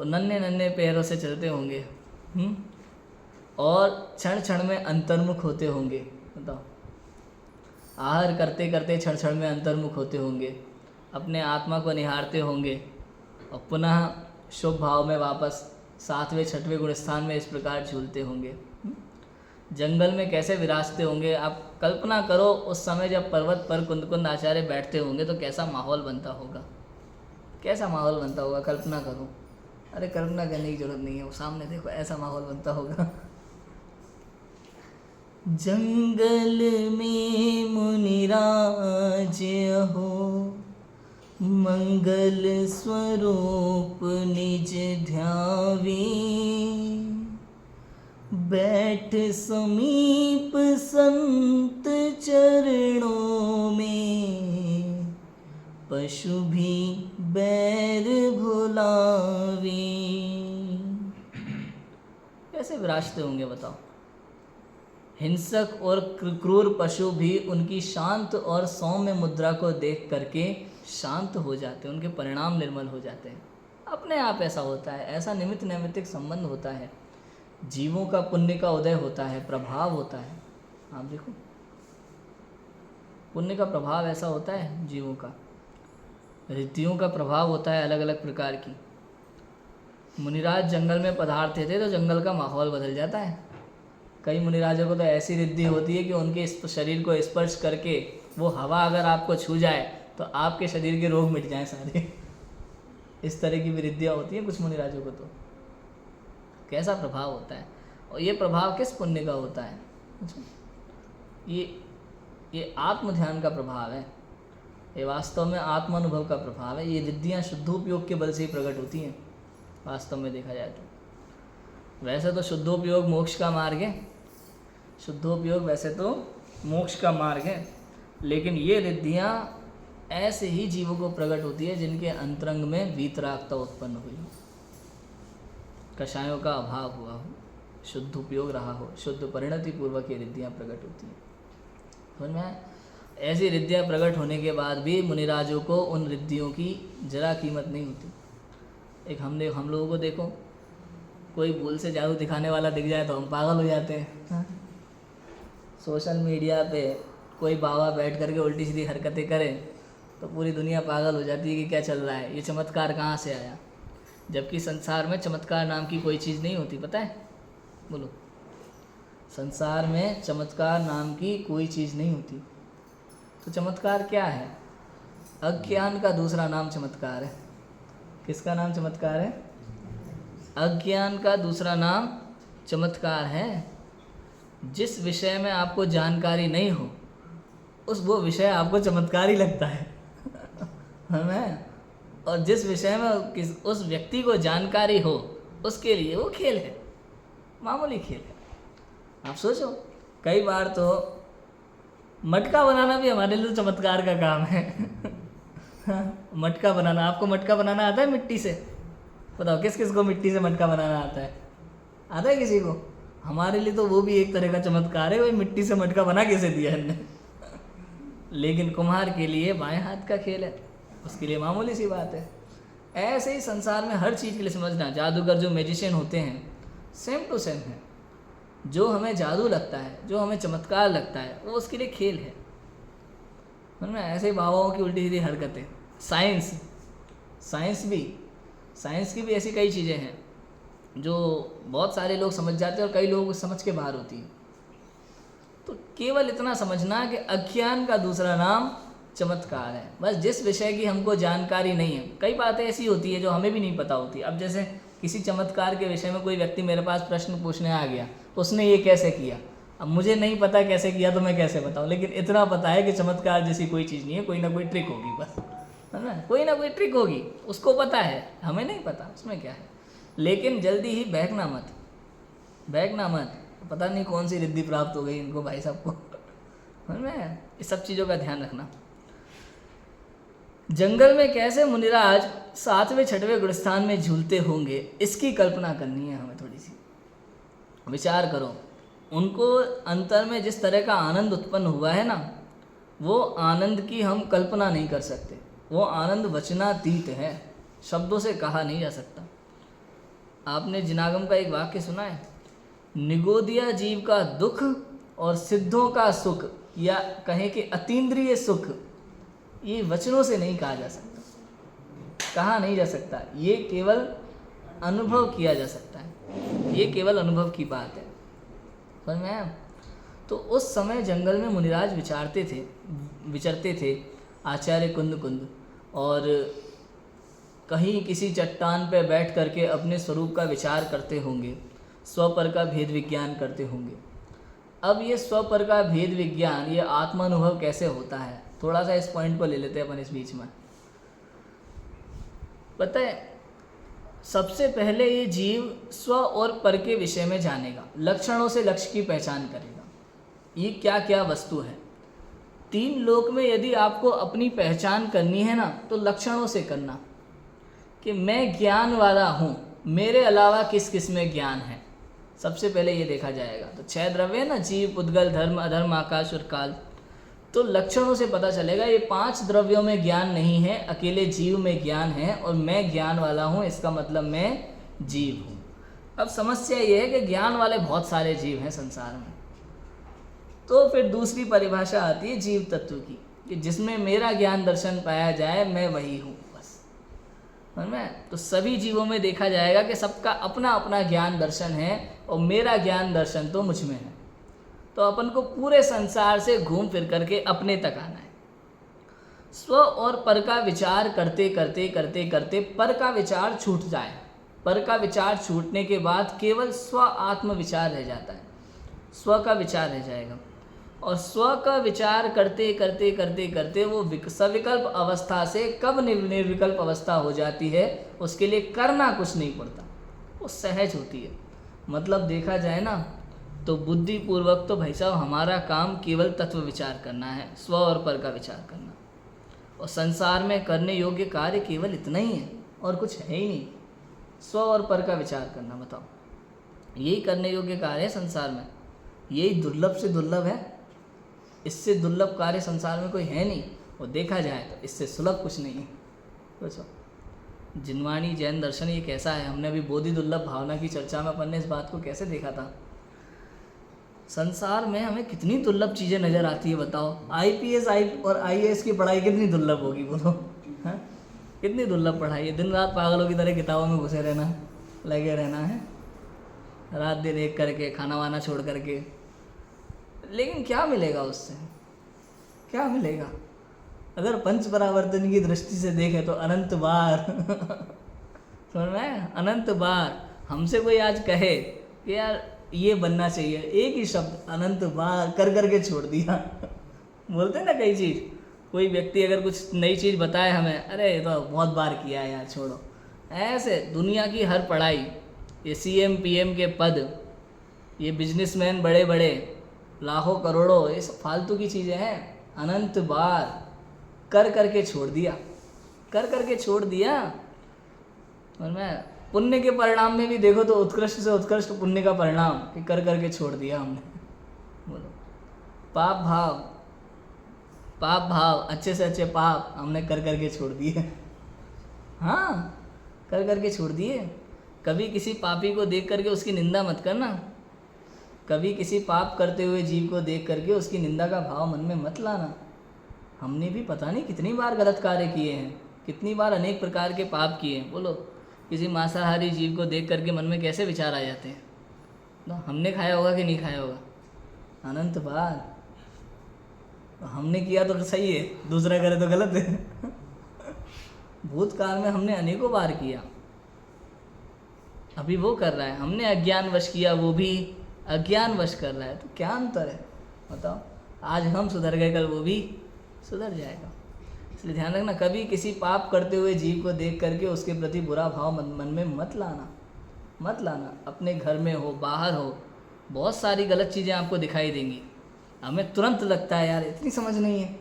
नन्हे नन्हे पैरों से चलते होंगे, और क्षण क्षण में अंतर्मुख होते होंगे। बताओ, आहार करते करते क्षण क्षण में अंतर्मुख होते होंगे, अपने आत्मा को निहारते होंगे, और पुनः शुभ भाव में वापस 7वें 6वें गुणस्थान में इस प्रकार झूलते होंगे। जंगल में कैसे विराजते होंगे। आप कल्पना करो, उस समय जब पर्वत पर कुंद आचार्य बैठते होंगे तो कैसा माहौल बनता होगा, कैसा माहौल बनता होगा, कल्पना करो। अरे कल्पना करने की जरूरत नहीं है, वो सामने देखो, ऐसा माहौल बनता होगा। जंगल में मुनिराज हो, मंगल स्वरूप निज ध्यावे, बैठ समीप संत चरणों में, पशु भी बैर भुलावे। कैसे विराजते होंगे बताओ। हिंसक और क्रूर पशु भी उनकी शांत और सौम्य मुद्रा को देख करके शांत हो जाते हैं, उनके परिणाम निर्मल हो जाते हैं। अपने आप ऐसा होता है, ऐसा निमित्त नैमित्तिक संबंध होता है, जीवों का पुण्य का उदय होता है, प्रभाव होता है। आप देखो, पुण्य का प्रभाव ऐसा होता है, जीवों का, रिद्धियों का प्रभाव होता है अलग अलग प्रकार की। मुनिराज जंगल में पधारते थे तो जंगल का माहौल बदल जाता है। कई मुनिराजों को तो ऐसी रिद्धि होती है कि उनके शरीर को स्पर्श करके वो हवा अगर आपको छू जाए तो आपके शरीर के रोग मिट जाएं सारे। इस तरह की भी रिद्धियाँ होती हैं कुछ मुनिराजों को। तो कैसा प्रभाव होता है, और ये प्रभाव किस पुण्य का होता है? ये आत्म ध्यान का प्रभाव है, ये वास्तव में आत्म अनुभव का प्रभाव है। ये रिद्धियाँ शुद्धोपयोग के बल से ही प्रकट होती हैं वास्तव में देखा जाए तो। वैसे तो शुद्धोपयोग मोक्ष का मार्ग है, शुद्धोपयोग वैसे तो मोक्ष का मार्ग है, लेकिन ये रिद्धियाँ ऐसे ही जीवों को प्रकट होती है जिनके अंतरंग में वीतरागता उत्पन्न हुई हो, कषायों का अभाव हुआ हो, शुद्ध उपयोग रहा हो, शुद्ध परिणति पूर्वक ये रिद्धियाँ प्रकट होती हैं। समझ में? ऐसी रिद्धियाँ प्रकट होने के बाद भी मुनिराजों को उन रिद्धियों की जरा कीमत नहीं होती। एक हम लोगों को देखो, कोई भूल से जादू दिखाने वाला दिख जाए तो हम पागल हो जाते हैं। हाँ? सोशल मीडिया पे कोई बाबा बैठ करके उल्टी सीधी हरकतें करे तो पूरी दुनिया पागल हो जाती है कि क्या चल रहा है, ये चमत्कार कहाँ से आया। जबकि संसार में चमत्कार नाम की कोई चीज़ नहीं होती, पता है? बोलो, संसार में चमत्कार नाम की कोई चीज़ नहीं होती। तो चमत्कार क्या है? अज्ञान का दूसरा नाम चमत्कार है। किसका नाम चमत्कार है? अज्ञान का दूसरा नाम चमत्कार है। जिस विषय में आपको जानकारी नहीं हो वो विषय आपको चमत्कार ही लगता है। हमें, और जिस विषय में उस व्यक्ति को जानकारी हो उसके लिए वो खेल है, मामूली खेल है। आप सोचो, कई बार तो मटका बनाना भी हमारे लिए चमत्कार का काम है। मटका बनाना, आपको मटका बनाना आता है मिट्टी से? बताओ किस किस को मिट्टी से मटका बनाना आता है? आता है किसी को? हमारे लिए तो वो भी एक तरह का चमत्कार है, वही मिट्टी से मटका बना कैसे दिया हमने। लेकिन कुम्हार के लिए बाएं हाथ का खेल है, उसके लिए मामूली सी बात है। ऐसे ही संसार में हर चीज़ के लिए समझना, जादूगर जो मैजिशियन होते हैं सेम टू सेम है। जो हमें जादू लगता है, जो हमें चमत्कार लगता है, वो उसके लिए खेल है। ना ऐसे ही बाबाओं की उल्टी सीधी हरकतें। साइंस की भी ऐसी कई चीज़ें हैं जो बहुत सारे लोग समझ जाते हैं और कई लोग समझ के बाहर होती हैं। तो केवल इतना समझना कि अज्ञान का दूसरा नाम चमत्कार है। बस जिस विषय की हमको जानकारी नहीं है, कई बातें ऐसी होती है जो हमें भी नहीं पता होती। अब जैसे किसी चमत्कार के विषय में कोई व्यक्ति मेरे पास प्रश्न पूछने आ गया, उसने ये कैसे किया, अब मुझे नहीं पता कैसे किया तो मैं कैसे बताऊं, लेकिन इतना पता है कि चमत्कार जैसी कोई चीज़ नहीं है, कोई ना कोई ट्रिक होगी, बस है ना, कोई ना कोई ट्रिक होगी, उसको पता है, हमें नहीं पता उसमें क्या है। लेकिन जल्दी ही बहकना मत, पता नहीं कौन सी रिद्धि प्राप्त हो गई इनको भाई साहब को। समझ में? इस सब चीज़ों का ध्यान रखना। जंगल में कैसे मुनिराज 7वें 6वें गुणस्थान में झूलते होंगे, इसकी कल्पना करनी है हमें। थोड़ी सी विचार करो, उनको अंतर में जिस तरह का आनंद उत्पन्न हुआ है ना, वो आनंद की हम कल्पना नहीं कर सकते। वो आनंद वचनातीत है, शब्दों से कहा नहीं जा सकता। आपने जिनागम का एक वाक्य सुना है, निगोदिया जीव का दुख और सिद्धों का सुख, या कहें कि अतीन्द्रिय सुख, ये वचनों से नहीं कहा जा सकता, कहा नहीं जा सकता। ये केवल अनुभव किया जा सकता है, ये केवल अनुभव की बात है। समझ में आया? तो उस समय जंगल में मुनिराज विचरते थे आचार्य कुंद, और कहीं किसी चट्टान पर बैठ करके अपने स्वरूप का विचार करते होंगे, स्वपर का भेद विज्ञान करते होंगे। अब ये स्वपर का भेद विज्ञान, ये आत्मानुभव कैसे होता है, थोड़ा सा इस पॉइंट को ले लेते हैं अपन इस बीच में। पता है, सबसे पहले ये जीव स्व और पर के विषय में जानेगा, लक्षणों से लक्ष्य की पहचान करेगा, ये क्या क्या वस्तु है। 3 लोक में यदि आपको अपनी पहचान करनी है ना, तो लक्षणों से करना कि मैं ज्ञान वाला हूँ, मेरे अलावा किस किस में ज्ञान है, सबसे पहले ये देखा जाएगा। तो 6 द्रव्य है ना, जीव, पुद्गल, धर्म, अधर्म, आकाश और काल। तो लक्षणों से पता चलेगा ये 5 द्रव्यों में ज्ञान नहीं है, अकेले जीव में ज्ञान है, और मैं ज्ञान वाला हूँ, इसका मतलब मैं जीव हूँ। अब समस्या ये है कि ज्ञान वाले बहुत सारे जीव हैं संसार में। तो फिर दूसरी परिभाषा आती है जीव तत्व की, कि जिसमें मेरा ज्ञान दर्शन पाया जाए, मैं वही हूँ, बस। समझ में? तो सभी जीवों में देखा जाएगा कि सबका अपना अपना ज्ञान दर्शन है, और मेरा ज्ञान दर्शन तो मुझ में है। तो अपन को पूरे संसार से घूम फिर करके अपने तक आना है। स्व और पर का विचार करते करते करते करते पर का विचार छूट जाए, पर का विचार छूटने के बाद केवल स्व आत्म विचार रह जाता है, स्व का विचार रह जाएगा। और स्व का विचार करते करते करते करते वो सविकल्प अवस्था से कब निर्विकल्प अवस्था हो जाती है, उसके लिए करना कुछ नहीं पड़ता, वो सहज होती है। मतलब देखा जाए ना, तो बुद्धिपूर्वक तो भाई साहब हमारा काम केवल तत्व विचार करना है, स्व और पर का विचार करना। और संसार में करने योग्य कार्य केवल इतना ही है, और कुछ है ही नहीं। स्व और पर का विचार करना, बताओ, यही करने योग्य कार्य है संसार में, यही दुर्लभ से दुर्लभ है। इससे दुर्लभ कार्य संसार में कोई है नहीं, और देखा जाए तो इससे सुलभ कुछ नहीं है। सोचो, जिनवाणी जैन दर्शन ये कैसा है। हमने अभी बोधि दुर्लभ भावना की चर्चा में अपन ने इस बात को कैसे देखा था। संसार में हमें कितनी दुर्लभ चीज़ें नज़र आती है, बताओ। आईपीएस और आईएएस की पढ़ाई कितनी दुर्लभ होगी, बोलो। हाँ, कितनी दुर्लभ पढ़ाई है। दिन रात पागलों की तरह किताबों में घुसे रहना, लगे रहना है, रात दिन एक करके, खाना वाना छोड़ करके। लेकिन क्या मिलेगा उससे, क्या मिलेगा? अगर पंच परावर्तन की दृष्टि से देखें तो अनंत बार समझ में आया? अनंत बार हमसे कोई आज कहे कि यार ये बनना चाहिए, एक ही शब्द अनंत बार कर करके छोड़ दिया बोलते हैं ना कई चीज़। कोई व्यक्ति अगर कुछ नई चीज़ बताए हमें, अरे ये तो बहुत बार किया है यार, छोड़ो। ऐसे दुनिया की हर पढ़ाई, ये सीएम पीएम के पद, ये बिजनेसमैन बड़े बड़े लाखों करोड़ों, ये सब फालतू की चीज़ें हैं। अनंत बार कर करके छोड़ दिया, कर करके छोड़ दिया। और मैं पुण्य के परिणाम में भी देखो तो उत्कृष्ट से उत्कृष्ट पुण्य का परिणाम कि कर करके छोड़ दिया हमने। बोलो, पाप भाव अच्छे से अच्छे पाप हमने कर करके छोड़ दिए। हाँ, कर करके छोड़ दिए। कभी किसी पापी को देख करके उसकी निंदा मत करना, कभी किसी पाप करते हुए जीव को देख करके उसकी निंदा का भाव मन में मत लाना। हमने भी पता नहीं कितनी बार गलत कार्य किए हैं, कितनी बार अनेक प्रकार के पाप किए हैं। बोलो, किसी मांसाहारी जीव को देख करके मन में कैसे विचार आ जाते हैं, तो हमने खाया होगा कि नहीं खाया होगा? अनंत बार। हमने किया तो सही है, दूसरा करे तो गलत है भूतकाल में हमने अनेकों बार किया, अभी वो कर रहा है। हमने अज्ञानवश किया, वो भी अज्ञानवश कर रहा है, तो क्या अंतर है बताओ? आज हम सुधर गए, कल वो भी सुधर जाएगा। इसलिए ध्यान रखना, कभी किसी पाप करते हुए जीव को देख करके उसके प्रति बुरा भाव मन में मत लाना। अपने घर में हो, बाहर हो, बहुत सारी गलत चीज़ें आपको दिखाई देंगी। हमें तुरंत लगता है यार इतनी समझ नहीं है,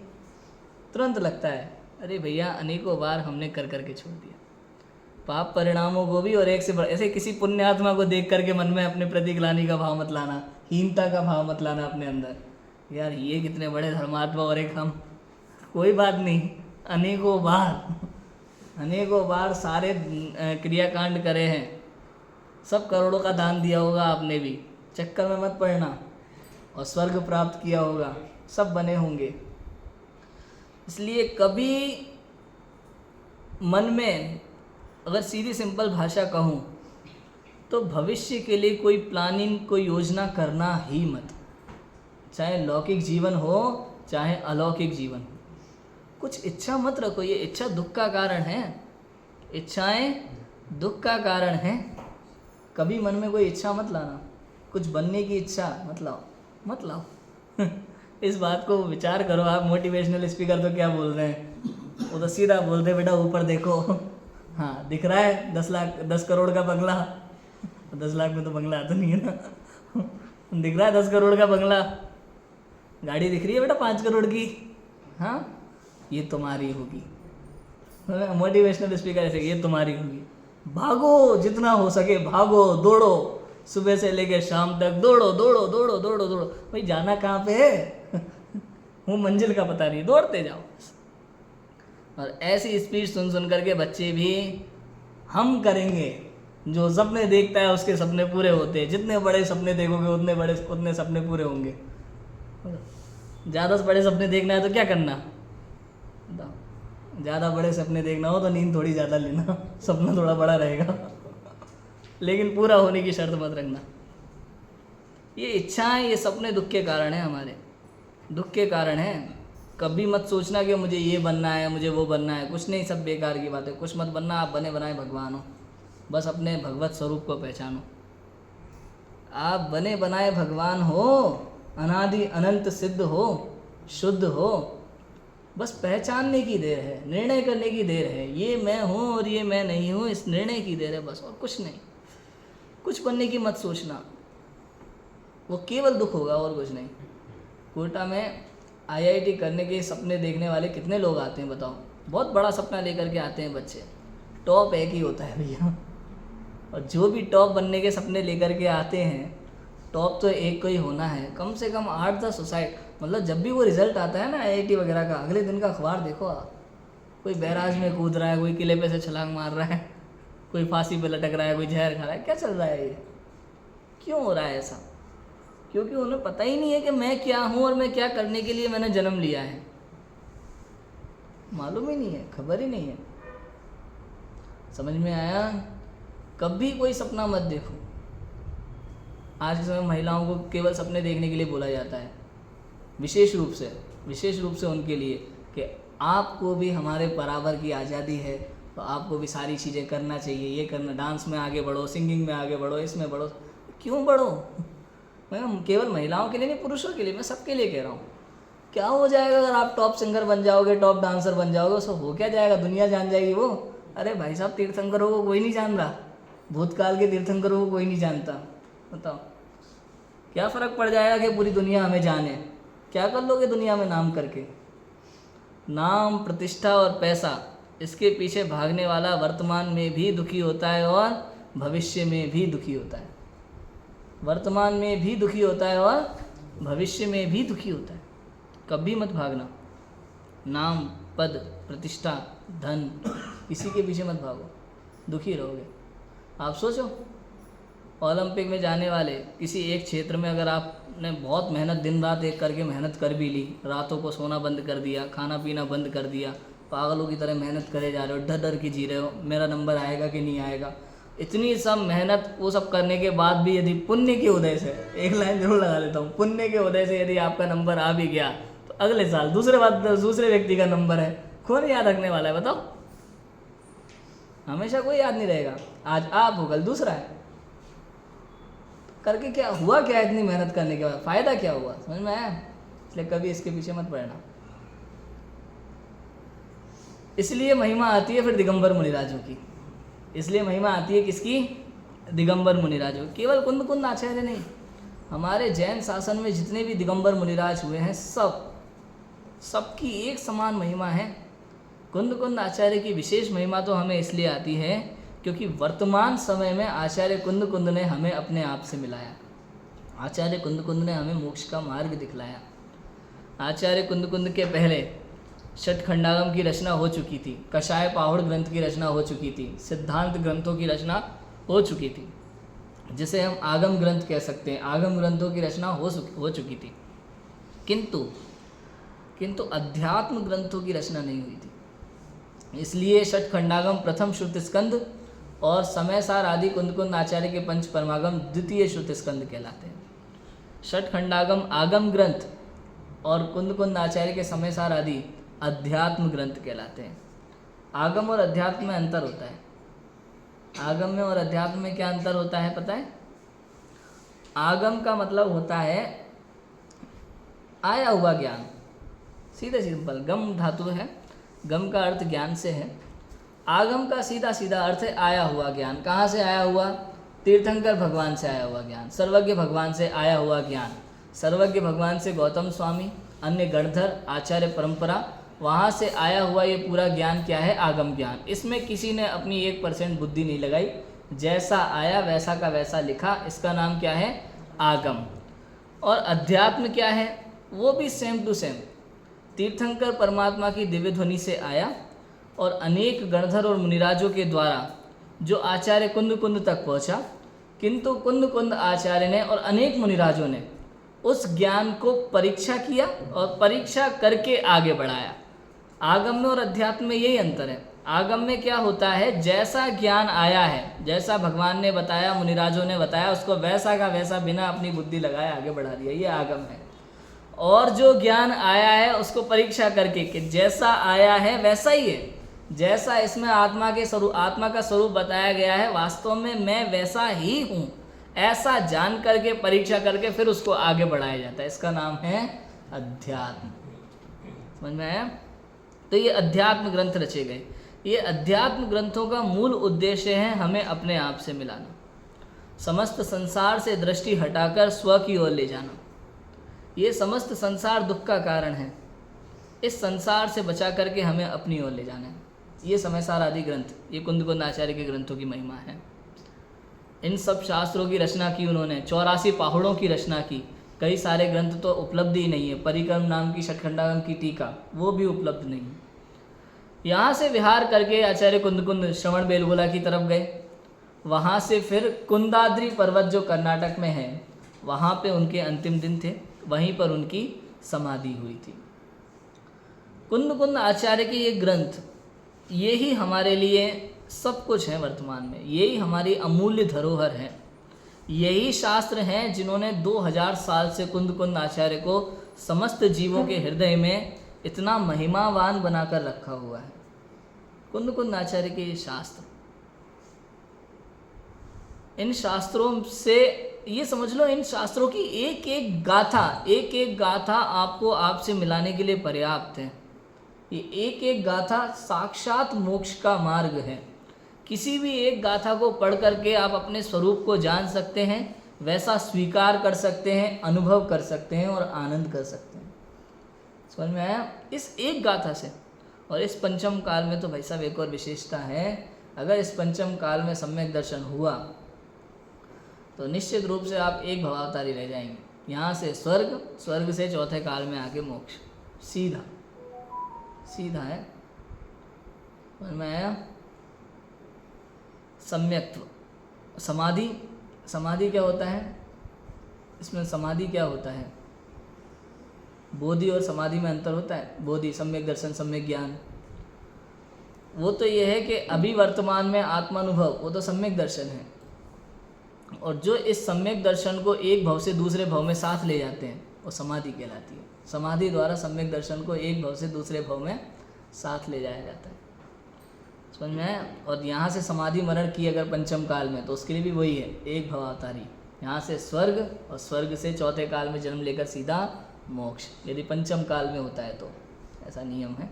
तुरंत लगता है अरे भैया अनेकों बार हमने कर करके छोड़ दिया। पाप परिणामों को भी, और एक से ऐसे किसी पुण्यात्मा को देख करके मन में अपने प्रति ग्लानि का भाव मत लाना, हीनता का भाव मत लाना अपने अंदर, यार ये कितने बड़े धर्मात्मा और एक हम। कोई बात नहीं, अनेकों बार सारे क्रियाकांड करे हैं, सब करोड़ों का दान दिया होगा आपने भी, चक्कर में मत पड़ना। और स्वर्ग प्राप्त किया होगा, सब बने होंगे। इसलिए कभी मन में, अगर सीधी सिंपल भाषा कहूँ तो भविष्य के लिए कोई प्लानिंग, कोई योजना करना ही मत। चाहे लौकिक जीवन हो, चाहे अलौकिक जीवन, कुछ इच्छा मत रखो। ये इच्छा दुख का कारण है, इच्छाएं दुख का कारण है। कभी मन में कोई इच्छा मत लाना, कुछ बनने की इच्छा मत लाओ इस बात को विचार करो। आप मोटिवेशनल स्पीकर तो क्या बोल रहे हैं, वो तो सीधा बोलते बेटा ऊपर देखो, हाँ दिख रहा है 10 करोड़ का बंगला 10 लाख में तो बंगला आता नहीं है ना दिख रहा है 10 करोड़ का बंगला, गाड़ी दिख रही है बेटा 5 करोड़ की, हाँ ये तुम्हारी होगी। मोटिवेशनल स्पीकर ऐसे, ये तुम्हारी होगी। भागो, जितना हो सके भागो, दौड़ो, सुबह से लेकर शाम तक दौड़ो दौड़ो दौड़ो दौड़ो दौड़ो। भाई जाना कहाँ पे है वो मंजिल का पता नहीं, दौड़ते जाओ। और ऐसी स्पीच सुन करके बच्चे भी हम करेंगे। जो सपने देखता है उसके सपने पूरे होते हैं। जितने बड़े सपने देखोगे उतने सपने पूरे होंगे। ज़्यादा बड़े सपने देखना है तो क्या करना बताओ? ज़्यादा बड़े सपने देखना हो तो नींद थोड़ी ज़्यादा लेना, सपना थोड़ा बड़ा रहेगा लेकिन पूरा होने की शर्त मत रखना। ये इच्छाएं, ये सपने दुख के कारण हैं, हमारे दुख के कारण हैं। कभी मत सोचना कि मुझे ये बनना है, मुझे वो बनना है, कुछ नहीं, सब बेकार की बात है। कुछ मत बनना, आप बने बनाए भगवान हो, बस अपने भगवत स्वरूप को पहचानो। आप बने बनाए भगवान हो, अनादि अनंत सिद्ध हो, शुद्ध हो, बस पहचानने की देर है, निर्णय करने की देर है। ये मैं हूँ और ये मैं नहीं हूँ, इस निर्णय की देर है बस, और कुछ नहीं। कुछ बनने की मत सोचना, वो केवल दुख होगा और कुछ नहीं। कोटा में आईआईटी करने के सपने देखने वाले कितने लोग आते हैं बताओ? बहुत बड़ा सपना लेकर के आते हैं बच्चे। टॉप एक ही होता है भैया, और जो भी टॉप बनने के सपने लेकर के आते हैं, टॉप तो एक को ही होना है। कम से कम 8-10 मतलब जब भी वो रिजल्ट आता है ना आईआईटी वगैरह का, अगले दिन का अखबार देखो आप, कोई बैराज में कूद रहा है, कोई किले पे से छलांग मार रहा है, कोई फांसी पे लटक रहा है, कोई जहर खा रहा है। क्या चल रहा है ये, क्यों हो रहा है ऐसा? क्योंकि उन्हें पता ही नहीं है कि मैं क्या हूँ और मैं क्या करने के लिए मैंने जन्म लिया है। मालूम ही नहीं है, खबर ही नहीं है। समझ में आया? कभी कोई सपना मत देखो। आज के समय महिलाओं को केवल सपने देखने के लिए बोला जाता है, विशेष रूप से उनके लिए कि आपको भी हमारे बराबर की आज़ादी है, तो आपको भी सारी चीज़ें करना चाहिए, ये करना, डांस में आगे बढ़ो, सिंगिंग में आगे बढ़ो, इसमें बढ़ो। क्यों बढ़ो? मैं केवल महिलाओं के लिए नहीं, पुरुषों के लिए, मैं सबके लिए कह रहा हूँ। क्या हो जाएगा अगर आप टॉप सिंगर बन जाओगे, टॉप डांसर बन जाओगे, उसको हो क्या जाएगा? दुनिया जान जाएगी वो। अरे भाई साहब, तीर्थंकरों को कोई नहीं जान रहा, भूतकाल के तीर्थंकरों को कोई नहीं जानता। बताओ क्या फ़र्क पड़ जाएगा कि पूरी दुनिया हमें जाने? क्या कर लोगे दुनिया में नाम करके? नाम, प्रतिष्ठा और पैसा, इसके पीछे भागने वाला वर्तमान में भी दुखी होता है और भविष्य में भी दुखी होता है। वर्तमान में भी दुखी होता है और भविष्य में भी दुखी होता है। कभी मत भागना। नाम, पद, प्रतिष्ठा, धन, किसी के पीछे मत भागो, दुखी रहोगे। आप सोचो, ओलंपिक में जाने वाले किसी एक क्षेत्र में अगर आपने बहुत मेहनत, दिन रात एक करके मेहनत कर भी ली, रातों को सोना बंद कर दिया, खाना पीना बंद कर दिया, पागलों की तरह मेहनत करे जा रहे हो, डर डर के जी रहे हो, मेरा नंबर आएगा कि नहीं आएगा, इतनी सब मेहनत वो सब करने के बाद भी यदि पुण्य के उदय से, एक लाइन जरूर लगा लेता हूँ, पुण्य के उदय से यदि आपका नंबर आ भी गया, तो अगले साल दूसरे व्यक्ति का नंबर है, कौन याद रखने वाला है बताओ? हमेशा कोई याद नहीं रहेगा। आज आप हो, कल दूसरा है। करके क्या हुआ? क्या इतनी मेहनत करने के बाद फ़ायदा क्या हुआ? समझ में आया? इसलिए कभी इसके पीछे मत पड़ना। इसलिए महिमा आती है फिर दिगंबर मुनिराजों की। इसलिए महिमा आती है किसकी? दिगंबर मुनिराजों। केवल कुंद कुंद आचार्य नहीं, हमारे जैन शासन में जितने भी दिगंबर मुनिराज हुए हैं, सबकी एक समान महिमा है। कुंद कुंद आचार्य की विशेष महिमा तो हमें इसलिए आती है क्योंकि वर्तमान समय में आचार्य कुंद कुंद ने हमें अपने आप से मिलाया। आचार्य कुंद कुंद ने हमें मोक्ष का मार्ग दिखलाया। आचार्य कुंद कुंद के पहले षट खंडागम की रचना हो चुकी थी, कषाय पाहुड़ ग्रंथ की रचना हो चुकी थी, सिद्धांत ग्रंथों की रचना हो चुकी थी, जिसे हम आगम ग्रंथ कह सकते हैं। आगम ग्रंथों की रचना हो चुकी थी, किंतु अध्यात्म ग्रंथों की रचना नहीं हुई थी। इसलिए षट खंडागम प्रथम श्रुति स्कंद और समय सार आदि कुंद कुंद आचार्य के पंच परमागम द्वितीय श्रुति स्कंद कहलाते हैं। षट खंडागम आगम ग्रंथ और कुंद कुंद आचार्य के समय सार आदि अध्यात्म ग्रंथ कहलाते हैं। आगम और अध्यात्म में अंतर होता है। आगम में और अध्यात्म में क्या अंतर होता है पता है? आगम का मतलब होता है आया हुआ ज्ञान, सीधे सिंपल, गम धातु है, गम का अर्थ ज्ञान से है। आगम का सीधा सीधा अर्थ है आया हुआ ज्ञान। कहाँ से आया हुआ? तीर्थंकर भगवान से आया हुआ ज्ञान, सर्वज्ञ भगवान से आया हुआ ज्ञान। सर्वज्ञ भगवान से गौतम स्वामी, अन्य गणधर, आचार्य परंपरा, वहाँ से आया हुआ ये पूरा ज्ञान क्या है? आगम ज्ञान। इसमें किसी ने अपनी 1% बुद्धि नहीं लगाई, जैसा आया वैसा का वैसा लिखा, इसका नाम क्या है? आगम। और अध्यात्म क्या है? वो भी सेम टू सेम तीर्थंकर परमात्मा की दिव्य ध्वनि से आया और अनेक गणधर और मुनिराजों के द्वारा जो आचार्य कुंद कुंद तक पहुँचा, किंतु कुंद कुंद आचार्य ने और अनेक मुनिराजों ने उस ज्ञान को परीक्षा किया और परीक्षा करके आगे बढ़ाया। आगम में और अध्यात्म में यही अंतर है। आगम में क्या होता है? जैसा ज्ञान आया है, जैसा भगवान ने बताया, मुनिराजों ने बताया, उसको वैसा का वैसा बिना अपनी बुद्धि लगाए आगे बढ़ा दिया, ये आगम है। और जो ज्ञान आया है उसको परीक्षा करके कि जैसा आया है वैसा ही है, जैसा इसमें आत्मा का स्वरूप बताया गया है, वास्तव में मैं वैसा ही हूँ, ऐसा जान करके परीक्षा करके फिर उसको आगे बढ़ाया जाता है। इसका नाम है अध्यात्म। समझ में आया? तो ये अध्यात्म ग्रंथ रचे गए। ये अध्यात्म ग्रंथों का मूल उद्देश्य है हमें अपने आप से मिलाना, समस्त संसार से दृष्टि हटाकर स्व की ओर ले जाना। ये समस्त संसार दुख का कारण है, इस संसार से बचा करके हमें अपनी ओर ले जाना है। ये समय सार आदि ग्रंथ, ये कुंद कुंद आचार्य के ग्रंथों की महिमा है। इन सब शास्त्रों की रचना की उन्होंने, 84 पाहुड़ों की रचना की, कई सारे ग्रंथ तो उपलब्ध ही नहीं है। परिक्रम नाम की षटखंडागम की टीका वो भी उपलब्ध नहीं है। यहाँ से विहार करके आचार्य कुंद श्रवण बेलगोला की तरफ गए। वहाँ से फिर कुंदाद्री पर्वत जो कर्नाटक में है वहाँ पे उनके अंतिम दिन थे, वहीं पर उनकी समाधि हुई थी। कुंद आचार्य के ये ग्रंथ ये ही हमारे लिए सब कुछ है वर्तमान में, यही हमारी अमूल्य धरोहर है। यही शास्त्र हैं जिन्होंने 2000 साल से कुंद आचार्य को समस्त जीवों के हृदय में इतना महिमावान बनाकर रखा हुआ है। कुंद आचार्य के ये शास्त्र, इन शास्त्रों से ये समझ लो, इन शास्त्रों की एक एक गाथा आपको आपसे मिलाने के लिए पर्याप्त है। ये एक एक गाथा साक्षात मोक्ष का मार्ग है। किसी भी एक गाथा को पढ़ करके आप अपने स्वरूप को जान सकते हैं, वैसा स्वीकार कर सकते हैं, अनुभव कर सकते हैं और आनंद कर सकते हैं। समझ में आया? इस एक गाथा से। और इस पंचम काल में तो भाई साहब एक और विशेषता है, अगर इस पंचम काल में सम्यक दर्शन हुआ तो निश्चित रूप से आप एक भवावतारी रह जाएंगे। यहाँ से स्वर्ग, स्वर्ग से चौथे काल में आके मोक्ष, सीधा सीधा है। समझ में आया? सम्यक्त्व, समाधि, समाधि क्या होता है? इसमें समाधि क्या होता है? बोधि और समाधि में अंतर होता है। बोधि सम्यक दर्शन, सम्यक ज्ञान, वो तो ये है कि अभी वर्तमान में आत्मानुभव, वो तो सम्यक दर्शन है। और जो इस सम्यक दर्शन को एक भव से दूसरे भव में साथ ले जाते हैं वो समाधि कहलाती है। समाधि द्वारा सम्यक दर्शन को एक भव से दूसरे भव में साथ ले जाया जाता है। समझ में आया? और यहाँ से समाधि मरण की अगर पंचम काल में, तो उसके लिए भी वही है, एक भवावतारी। यहाँ से स्वर्ग और स्वर्ग से चौथे काल में जन्म लेकर सीधा मोक्ष, यदि पंचम काल में होता है तो ऐसा नियम है।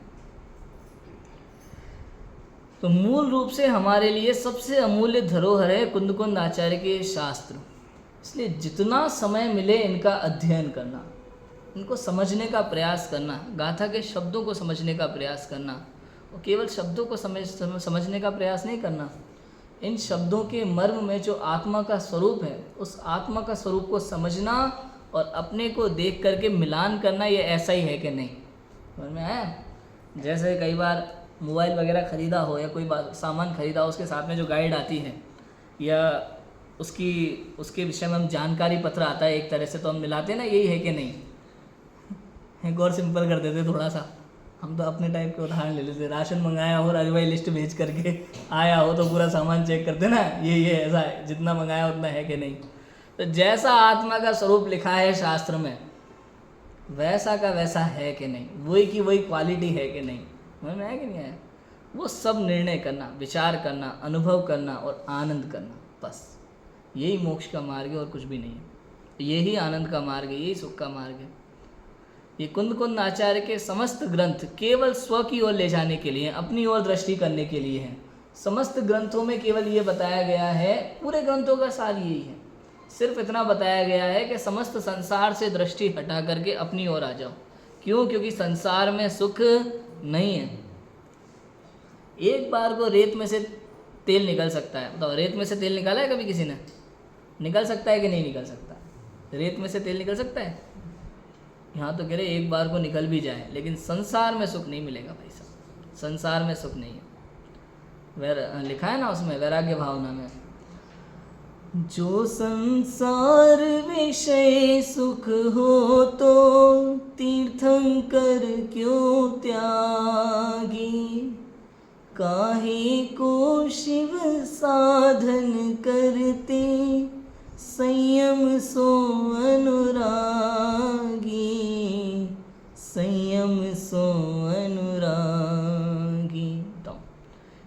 तो मूल रूप से हमारे लिए सबसे अमूल्य धरोहर है कुंद आचार्य के शास्त्र। इसलिए जितना समय मिले इनका अध्ययन करना, इनको समझने का प्रयास करना, गाथा के शब्दों को समझने का प्रयास करना, और केवल शब्दों को समझने का प्रयास नहीं करना, इन शब्दों के मर्म में जो आत्मा का स्वरूप है, उस आत्मा का स्वरूप को समझना और अपने को देख करके मिलान करना, ये ऐसा ही है कि नहीं। समझ में आया? जैसे कई बार मोबाइल वगैरह ख़रीदा हो या कोई सामान ख़रीदा हो, उसके साथ में जो गाइड आती है या उसके विषय में हम जानकारी पत्र आता है एक तरह से, तो हम मिलाते हैं ना, यही है कि नहीं। एक और सिंपल कर देते थोड़ा सा, हम तो अपने टाइप के उदाहरण ले लेते। राशन मंगाया हो, राजभाई लिस्ट भेज करके आया हो तो पूरा सामान चेक करते ना, ये ऐसा है, जितना मंगाया उतना है कि नहीं। तो जैसा आत्मा का स्वरूप लिखा है शास्त्र में, वैसा का वैसा है कि नहीं, वही की वही क्वालिटी है कि नहीं, समझ में आया कि नहीं आया? वो सब निर्णय करना, विचार करना, अनुभव करना और आनंद करना, बस यही मोक्ष का मार्ग है और कुछ भी नहीं है। यही आनंद का मार्ग है, यही सुख का मार्ग है। ये कुंद आचार्य के समस्त ग्रंथ केवल स्व की ओर ले जाने के लिए, अपनी ओर दृष्टि करने के लिए हैं। समस्त ग्रंथों में केवल ये बताया गया है, पूरे ग्रंथों का सार यही है, सिर्फ इतना बताया गया है कि समस्त संसार से दृष्टि हटा करके अपनी ओर आ जाओ। क्यों? क्योंकि संसार में सुख नहीं है। एक बार को रेत में से तेल निकल सकता है, बताओ, रेत में से तेल निकाला है कभी किसी ने? निकल सकता है कि नहीं निकल सकता? रेत में से तेल निकल सकता है? यहाँ तो कह रहे एक बार को निकल भी जाए, लेकिन संसार में सुख नहीं मिलेगा भाई साहब, संसार में सुख नहीं है। लिखा है ना उसमें वैराग्य भावना में, जो संसार विषय सुख हो तो तीर्थंकर क्यों त्यागी, काहे को शिव साधन करते संयम सो अनुरागी, संयम सो अनुरागी। तो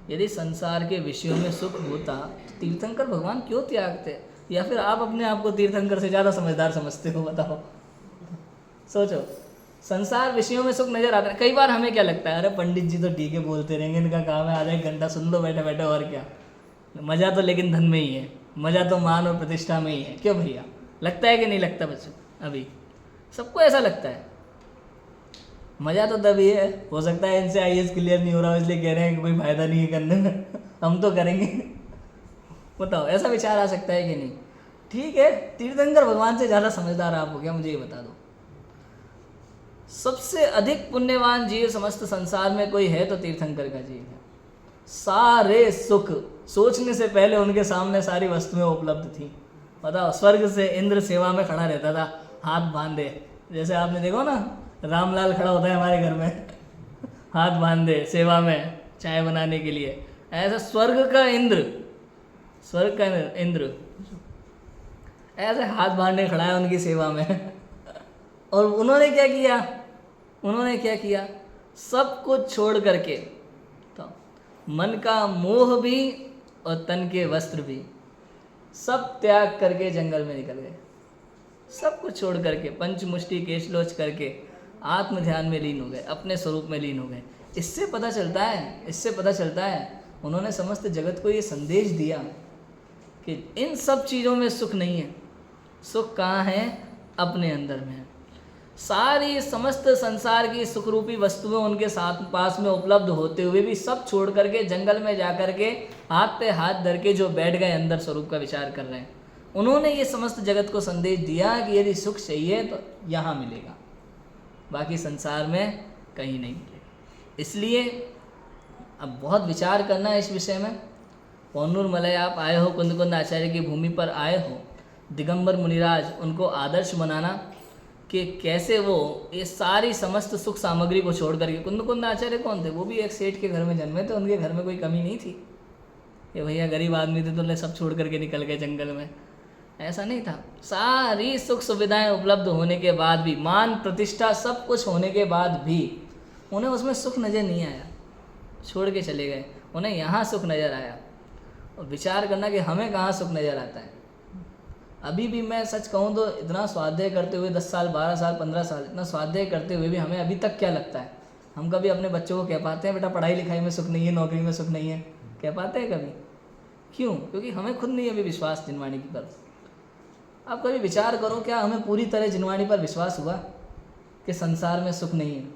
यदि संसार के विषयों में सुख होता तो तीर्थंकर भगवान क्यों त्यागते? या फिर आप अपने आप को तीर्थंकर से ज़्यादा समझदार समझते हो? बताओ, सोचो। संसार विषयों में सुख नजर आता है। कई बार हमें क्या लगता है, अरे पंडित जी तो ठीक है, बोलते रहेंगे, इनका काम है आधा एक घंटा सुन लो बैठे बैठे, और क्या मज़ा तो लेकिन धन में ही है, मज़ा तो मान और प्रतिष्ठा में ही है। क्यों भैया, लगता है कि नहीं लगता बच्चों? अभी सबको ऐसा लगता है। मज़ा तो तभी है, हो सकता है इनसे IAS क्लियर नहीं हो रहा, इसलिए कह रहे हैं कि कोई फ़ायदा नहीं है करने में, हम तो करेंगे। बताओ, ऐसा विचार आ सकता है कि नहीं? ठीक है, तीर्थंकर भगवान से ज़्यादा समझदार आप हो क्या, मुझे ये बता दो। सबसे अधिक पुण्यवान जीव समस्त संसार में कोई है तो तीर्थंकर का जीव है। सारे सुख सोचने से पहले उनके सामने सारी वस्तुएं उपलब्ध थी। बताओ, स्वर्ग से इंद्र सेवा में खड़ा रहता था, हाथ बांधे, जैसे आपने देखो ना रामलाल खड़ा होता है हमारे घर में हाथ बांधे सेवा में चाय बनाने के लिए, ऐसा स्वर्ग का इंद्र ऐसे हाथ बांधे खड़ा है उनकी सेवा में। और उन्होंने क्या किया, सब कुछ छोड़ करके, तो मन का मोह भी और तन के वस्त्र भी सब त्याग करके जंगल में निकल गए। सब कुछ छोड़ करके पंचमुष्टि केशलोच करके आत्म ध्यान में लीन हो गए, अपने स्वरूप में लीन हो गए। इससे पता चलता है उन्होंने समस्त जगत को ये संदेश दिया कि इन सब चीज़ों में सुख नहीं है। सुख कहाँ है? अपने अंदर में है। सारी समस्त संसार की सुखरूपी वस्तुएं उनके साथ पास में उपलब्ध होते हुए भी सब छोड़ करके जंगल में जा कर के हाथ पे हाथ धर के जो बैठ गए अंदर स्वरूप का विचार कर रहे हैं, उन्होंने ये समस्त जगत को संदेश दिया कि यदि सुख चाहिए तो यहाँ मिलेगा, बाकी संसार में कहीं नहीं मिलेगा। इसलिए अब बहुत विचार करना है इस विषय में। पौन्नूर मलय आप आए हो, कुंद आचार्य की भूमि पर आए हो, दिगंबर मुनिराज, उनको आदर्श बनाना कि कैसे वो ये सारी समस्त सुख सामग्री को छोड़ करके, कुंद आचार्य कौन थे? वो भी एक सेठ के घर में जन्मे थे, उनके घर में कोई कमी नहीं थी। ये भैया गरीब आदमी थे तो उन्हें सब छोड़ करके निकल गए जंगल में, ऐसा नहीं था। सारी सुख सुविधाएं उपलब्ध होने के बाद भी, मान प्रतिष्ठा सब कुछ होने के बाद भी उन्हें उसमें सुख नज़र नहीं आया, छोड़ के चले गए। उन्हें यहाँ सुख नज़र आया। और विचार करना कि हमें कहाँ सुख नज़र आता है। अभी भी मैं सच कहूँ तो इतना स्वाध्याय करते हुए 10 साल 12 साल 15 साल इतना स्वाध्याय करते हुए भी हमें अभी तक क्या लगता है, हम कभी अपने बच्चों को कह पाते हैं बेटा पढ़ाई लिखाई में सुख नहीं है, नौकरी में सुख नहीं है? कह पाते हैं कभी? क्यों? क्योंकि हमें खुद नहीं अभी विश्वास जिनवाणी की पर। आप कभी विचार करो, क्या हमें पूरी तरह जिनवाणी पर विश्वास हुआ कि संसार में सुख नहीं है?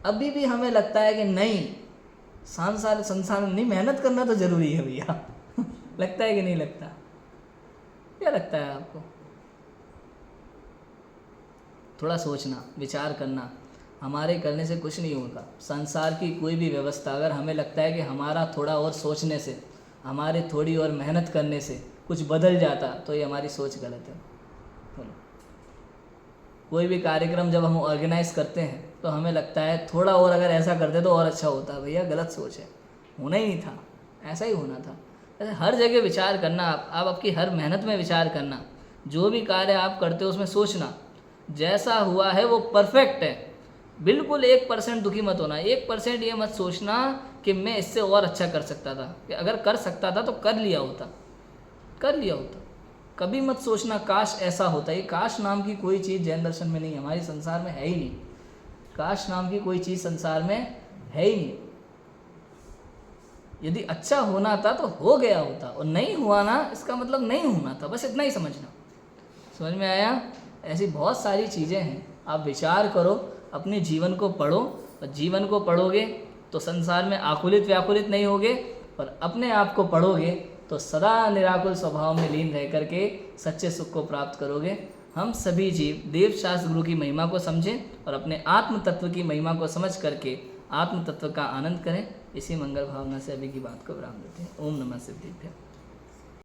अभी भी हमें लगता है कि नहीं, संसार में नहीं, मेहनत करना तो ज़रूरी है भैया लगता है कि नहीं लगता? क्या लगता है आपको? थोड़ा सोचना, विचार करना। हमारे करने से कुछ नहीं होगा। संसार की कोई भी व्यवस्था, अगर हमें लगता है कि हमारा थोड़ा और सोचने से, हमारे थोड़ी और मेहनत करने से कुछ बदल जाता, तो ये हमारी सोच गलत है। बोलो, कोई भी कार्यक्रम जब हम ऑर्गेनाइज करते हैं तो हमें लगता है थोड़ा और अगर ऐसा करते तो और अच्छा होता। भैया गलत सोच है, होना ही नहीं था, ऐसा ही होना था। ऐसे हर जगह विचार करना, आप आपकी हर मेहनत में विचार करना, जो भी कार्य आप करते हो उसमें सोचना जैसा हुआ है वो परफेक्ट है। बिल्कुल 1% दुखी मत होना। 1% ये मत सोचना कि मैं इससे और अच्छा कर सकता था, कि अगर कर सकता था तो कर लिया होता। कभी मत सोचना काश ऐसा होता। ये काश नाम की कोई चीज़ जैन दर्शन में नहीं, हमारे संसार में है ही नहीं। काश नाम की कोई चीज़ संसार में है ही नहीं। यदि अच्छा होना था तो हो गया होता, और नहीं हुआ ना, इसका मतलब नहीं होना था। बस इतना ही समझना। समझ में आया? ऐसी बहुत सारी चीज़ें हैं। आप विचार करो, अपने जीवन को पढ़ो, और जीवन को पढ़ोगे तो संसार में आकुलित व्याकुलित नहीं होगे, और अपने आप को पढ़ोगे तो सदा निराकुल स्वभाव में लीन रह करके सच्चे सुख को प्राप्त करोगे। हम सभी जीव देव शास्त्र गुरु की महिमा को समझें और अपने आत्म तत्व की महिमा को समझ करके आत्म तत्व का आनंद करें। इसी मंगल भावना से अभी की बात को विराम देते हैं। ओम नमः सिद्धिभ्यः।